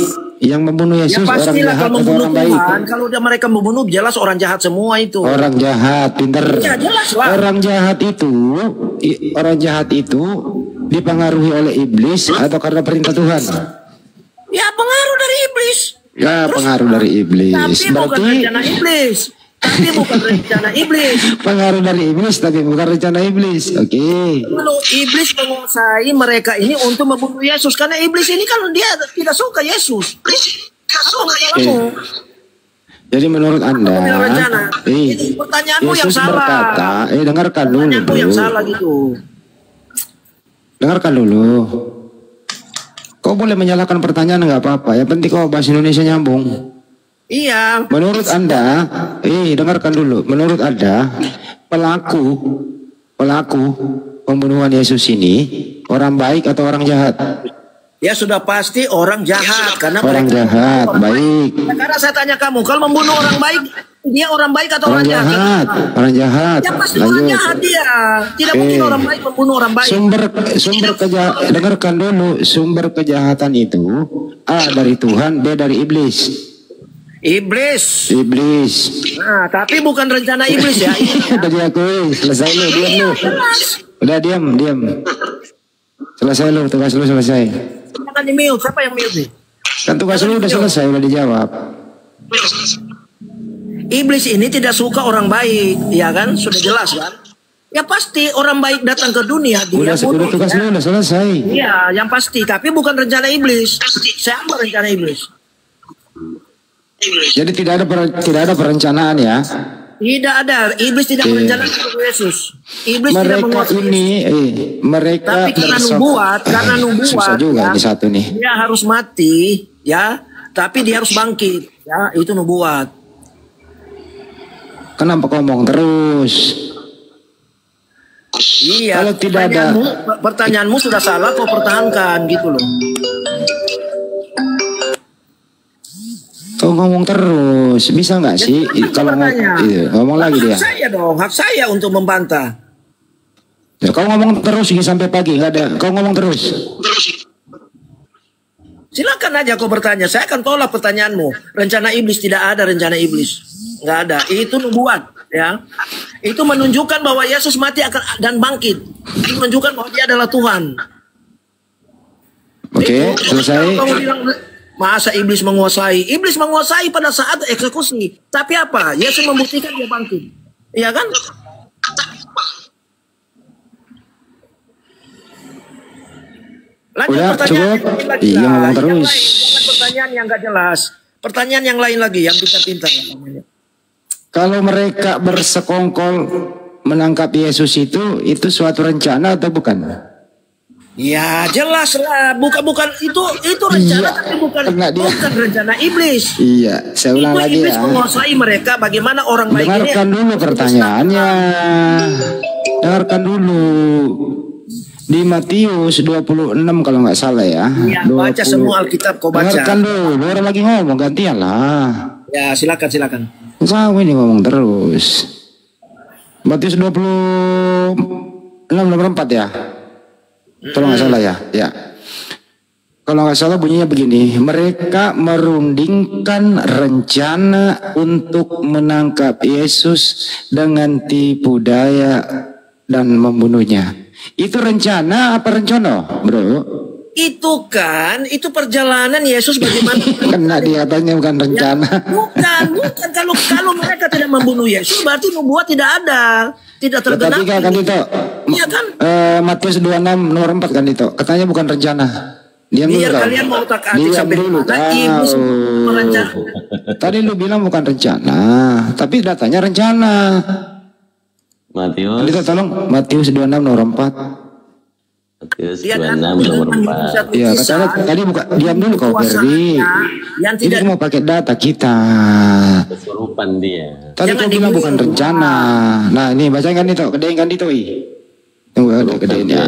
[SPEAKER 12] Yang membunuh Yesus orang jahat atau orang baik?
[SPEAKER 13] Kalau udah mereka membunuh, jelas orang jahat semua itu.
[SPEAKER 12] Orang jahat, pinter.
[SPEAKER 13] Ya, jelas lah.
[SPEAKER 12] Orang jahat itu dipengaruhi oleh iblis atau karena perintah Tuhan?
[SPEAKER 13] Ya, pengaruh dari iblis.
[SPEAKER 12] Ya, pengaruh dari iblis.
[SPEAKER 13] Tapi bukan rencana iblis.
[SPEAKER 12] Pengaruh dari iblis tapi bukan rencana iblis. Oke.
[SPEAKER 13] Kalau iblis menguasai mereka ini untuk membunuh Yesus, karena iblis ini kan dia tidak suka Yesus.
[SPEAKER 12] Jadi menurut Anda,
[SPEAKER 13] pertanyaanmu yang
[SPEAKER 12] Yesus
[SPEAKER 13] salah.
[SPEAKER 12] Berkata, dengarkan dulu.
[SPEAKER 13] Pertanyaanmu yang salah gitu.
[SPEAKER 12] Dengarkan dulu. Kau boleh menyalahkan pertanyaan nggak apa-apa. Yang penting kau bahasa Indonesia nyambung.
[SPEAKER 13] Iya.
[SPEAKER 12] Menurut Anda, dengarkan dulu. Menurut Anda, pelaku pembunuhan Yesus ini orang baik atau orang jahat?
[SPEAKER 13] Ya sudah pasti orang jahat karena
[SPEAKER 12] orang jahat, baik.
[SPEAKER 13] Karena saya tanya kamu, kalau membunuh orang baik, dia orang baik atau orang jahat?
[SPEAKER 12] Orang jahat.
[SPEAKER 13] Ya pasti orang jahat dia. Tidak mungkin orang baik membunuh orang baik.
[SPEAKER 12] Dengarkan dulu, sumber kejahatan itu A dari Tuhan, B dari iblis. Iblis.
[SPEAKER 13] Nah, tapi bukan rencana iblis ya.
[SPEAKER 12] Udah diakui, selesai lu, diam lu. Udah diam. Selesai lu, tugas lu selesai.
[SPEAKER 13] Jangan di-mute, siapa yang mute nih?
[SPEAKER 12] Kan tugas lu udah selesai, udah dijawab.
[SPEAKER 13] Iblis ini tidak suka orang baik, ya kan? Sudah jelas kan? Ya pasti orang baik datang ke dunia dia
[SPEAKER 12] udah tugas lu udah selesai.
[SPEAKER 13] Iya, yang pasti, tapi bukan rencana iblis. Siapa rencana iblis?
[SPEAKER 12] Jadi tidak ada perencanaan ya?
[SPEAKER 13] Tidak ada. Iblis tidak merencanakan Yesus. Iblis
[SPEAKER 12] mereka
[SPEAKER 13] tidak menguasai
[SPEAKER 12] ini, mereka
[SPEAKER 13] tapi karena nubuat,
[SPEAKER 12] susah juga
[SPEAKER 13] ya,
[SPEAKER 12] di satu nih.
[SPEAKER 13] Dia harus mati, ya. Tapi dia harus bangkit, ya. Itu nubuat.
[SPEAKER 12] Kenapa ngomong terus?
[SPEAKER 13] Iya.
[SPEAKER 12] Kalau tidak ada
[SPEAKER 13] pertanyaanmu sudah salah, kau pertahankan gitu loh.
[SPEAKER 12] Kau ngomong terus, bisa nggak sih? Kalau ngomong lagi dia.
[SPEAKER 13] Hak saya dong, hak saya untuk membantah.
[SPEAKER 12] Ya, kau ngomong terus ini sampai pagi, nggak ada. Kau ngomong terus.
[SPEAKER 13] Silakan aja kau bertanya, saya akan tolak pertanyaanmu. Rencana iblis tidak ada, rencana iblis nggak ada. Itu nubuat, ya. Itu menunjukkan bahwa Yesus mati akan dan bangkit. Itu menunjukkan bahwa Dia adalah Tuhan.
[SPEAKER 12] Oke, selesai.
[SPEAKER 13] Masa iblis menguasai? Iblis menguasai pada saat eksekusi. Tapi apa? Yesus membuktikan dia bangkit. Iya kan? Lanjut pertanyaan lagi.
[SPEAKER 12] Iya, ngomong terus.
[SPEAKER 13] Pertanyaan yang nggak jelas. Pertanyaan yang lain lagi yang pintar-pintar.
[SPEAKER 12] Kalau mereka bersekongkol menangkap Yesus itu suatu rencana atau bukan?
[SPEAKER 13] Ya jelas lah, bukan itu rencana, tapi bukan rencana iblis.
[SPEAKER 12] Iya, saya ulang lagi
[SPEAKER 13] iblis menguasai mereka. Bagaimana orang baik ini?
[SPEAKER 12] Dengarkan dulu pertanyaannya. Dengarkan dulu. Di Matius 26 kalau nggak salah ya.
[SPEAKER 13] Iya, baca semua Alkitab kau baca.
[SPEAKER 12] Dengarkan dulu, orang lagi ngomong, gantian lah.
[SPEAKER 13] Ya silakan.
[SPEAKER 12] Saya ini ngomong terus. Matius 26 nomor 4 ya. Kalau nggak salah ya. Kalau nggak salah bunyinya begini. Mereka merundingkan rencana untuk menangkap Yesus dengan tipu daya dan membunuhnya. Itu rencana apa rencana, bro?
[SPEAKER 13] Itu perjalanan Yesus bagaimana?
[SPEAKER 12] Kena dia tanya bukan rencana.
[SPEAKER 13] Ya, bukan. Kalau mereka tidak membunuh Yesus, berarti nubuat tidak ada. Tidak tergenap.
[SPEAKER 12] Tapi kan itu,
[SPEAKER 13] iya kan?
[SPEAKER 12] Matius 26 nomor 4 kan itu. Katanya bukan rencana. Diam dulu.
[SPEAKER 13] Biar kalian mau tak-hati sampai
[SPEAKER 12] mana. Tadi lu bilang bukan rencana, tapi datanya rencana.
[SPEAKER 5] Matius.
[SPEAKER 12] Itu tolong Matius 26 nomor 4.
[SPEAKER 5] Matius 26 nomor 4.
[SPEAKER 12] Iya, katanya tadi buka. Diam dulu kau Ferdi. Ini mau pakai data kita.
[SPEAKER 5] Kesurupan dia.
[SPEAKER 12] Tadi kau bilang bukan rencana. Nah, ini bacain kan itu, gedein kan itu. Tunggu ada gedenya.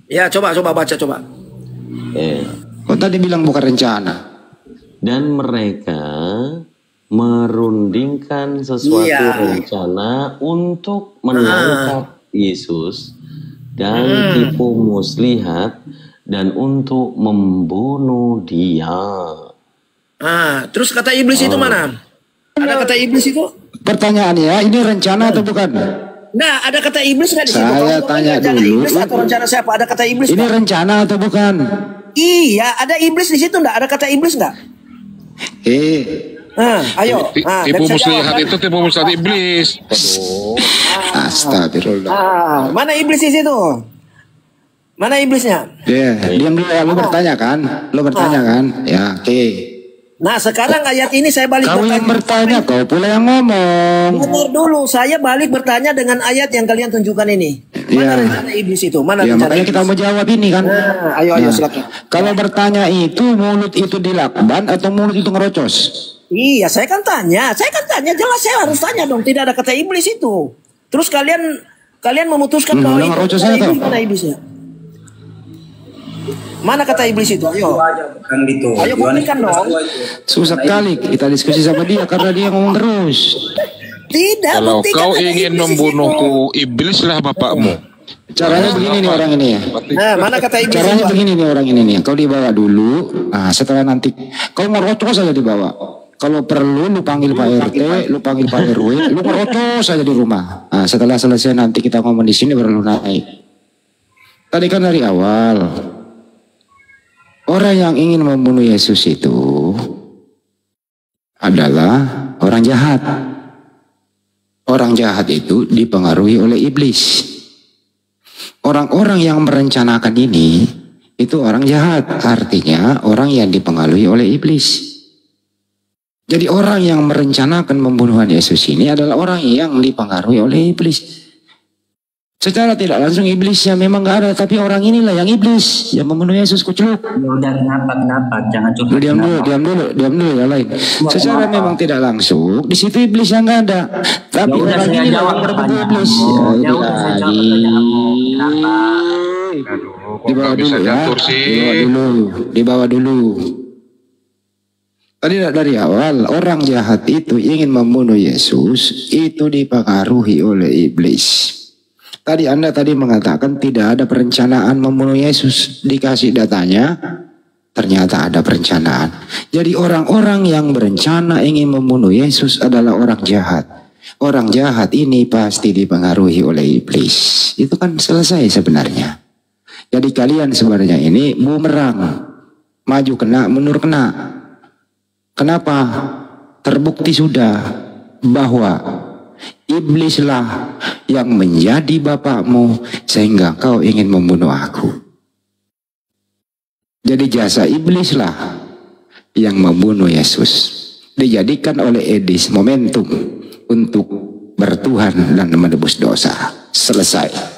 [SPEAKER 13] Ya, coba baca coba.
[SPEAKER 12] Kau tadi bilang bukan rencana.
[SPEAKER 5] Dan mereka merundingkan sesuatu rencana untuk menangkap Yesus dan tipu muslihat dan untuk membunuh dia.
[SPEAKER 13] Terus kata iblis itu mana? Ada kata iblis itu?
[SPEAKER 12] Pertanyaannya, ini rencana atau bukan?
[SPEAKER 13] Nah, ada kata iblis nggak di situ?
[SPEAKER 12] Saya tanya dulu.
[SPEAKER 13] Iblis atau rencana siapa? Ada kata iblis?
[SPEAKER 12] Ini rencana atau bukan?
[SPEAKER 13] Iya, ada iblis di situ nggak? Ada kata iblis nggak? Ayo.
[SPEAKER 6] Tipu muslihat itu tipu muslihat iblis.
[SPEAKER 12] Aduh. Astagfirullah.
[SPEAKER 13] Mana iblis di situ? Mana iblisnya?
[SPEAKER 12] Diam dulu ya, lu bertanya kan? Ya, oke.
[SPEAKER 13] Nah, sekarang ayat ini saya balik
[SPEAKER 12] bertanya. Kau yang bertanya, kau pula yang ngomong.
[SPEAKER 13] Dengar dulu, saya balik bertanya dengan ayat yang kalian tunjukkan ini. Mana rencana iblis itu? Mana rencana
[SPEAKER 12] makanya
[SPEAKER 13] iblis?
[SPEAKER 12] kita mau jawab ini kan.
[SPEAKER 13] Ayo silakan.
[SPEAKER 12] Kalau bertanya itu, mulut itu dilakban atau mulut itu ngerocos?
[SPEAKER 13] Iya, saya kan tanya, jelas saya harus tanya dong. Tidak ada kata iblis itu. Terus kalian memutuskan bahwa itu kata iblis, mana iblisnya? Mana kata iblis itu? Ayo. Ayo buktikan dong.
[SPEAKER 12] Susah kali kita diskusi sama dia karena dia ngomong terus.
[SPEAKER 13] Tidak.
[SPEAKER 6] Kalau kau ingin membunuhku, iblislah bapakmu.
[SPEAKER 12] Caranya begini nih orang ini ya.
[SPEAKER 13] Nah, mana kata iblis?
[SPEAKER 12] Caranya begini nih orang ini nih. Kau dibawa dulu. Nah, setelah nanti kau ngerocos saja dibawa. Kalau perlu lu panggil Pak RT, lu panggil Pak RW, lu ngerocos saja di rumah. Nah, setelah selesai nanti kita ngomong di sini baru lu naik. Tadi kan dari awal orang yang ingin membunuh Yesus itu adalah orang jahat. Orang jahat itu dipengaruhi oleh iblis. Orang-orang yang merencanakan ini itu orang jahat. Artinya orang yang dipengaruhi oleh iblis. Jadi orang yang merencanakan pembunuhan Yesus ini adalah orang yang dipengaruhi oleh iblis. Secara tidak langsung iblisnya memang nggak ada, tapi orang inilah yang iblis yang membunuh Yesus kucluk.
[SPEAKER 14] Udah kenapa? Jangan curhat.
[SPEAKER 12] Diam dulu yang lain. Secara memang tidak langsung di situ iblis yang nggak ada, tapi orang ini yang berbentuk iblis. Dibawa dulu ya. Dibawa dulu. Tadi dari awal orang jahat itu ingin membunuh Yesus itu dipengaruhi oleh iblis. Tadi Anda mengatakan tidak ada perencanaan membunuh Yesus. Dikasih datanya, ternyata ada perencanaan. Jadi orang-orang yang berencana ingin membunuh Yesus adalah orang jahat. Orang jahat ini pasti dipengaruhi oleh iblis. Itu kan selesai sebenarnya. Jadi kalian sebenarnya ini bumerang. Maju kena, mundur kena. Kenapa? Terbukti sudah bahwa iblislah yang menjadi bapakmu sehingga kau ingin membunuh aku. Jadi jasa iblislah yang membunuh Yesus. Dijadikan oleh iblis momentum untuk bertuhan dan menebus dosa. Selesai.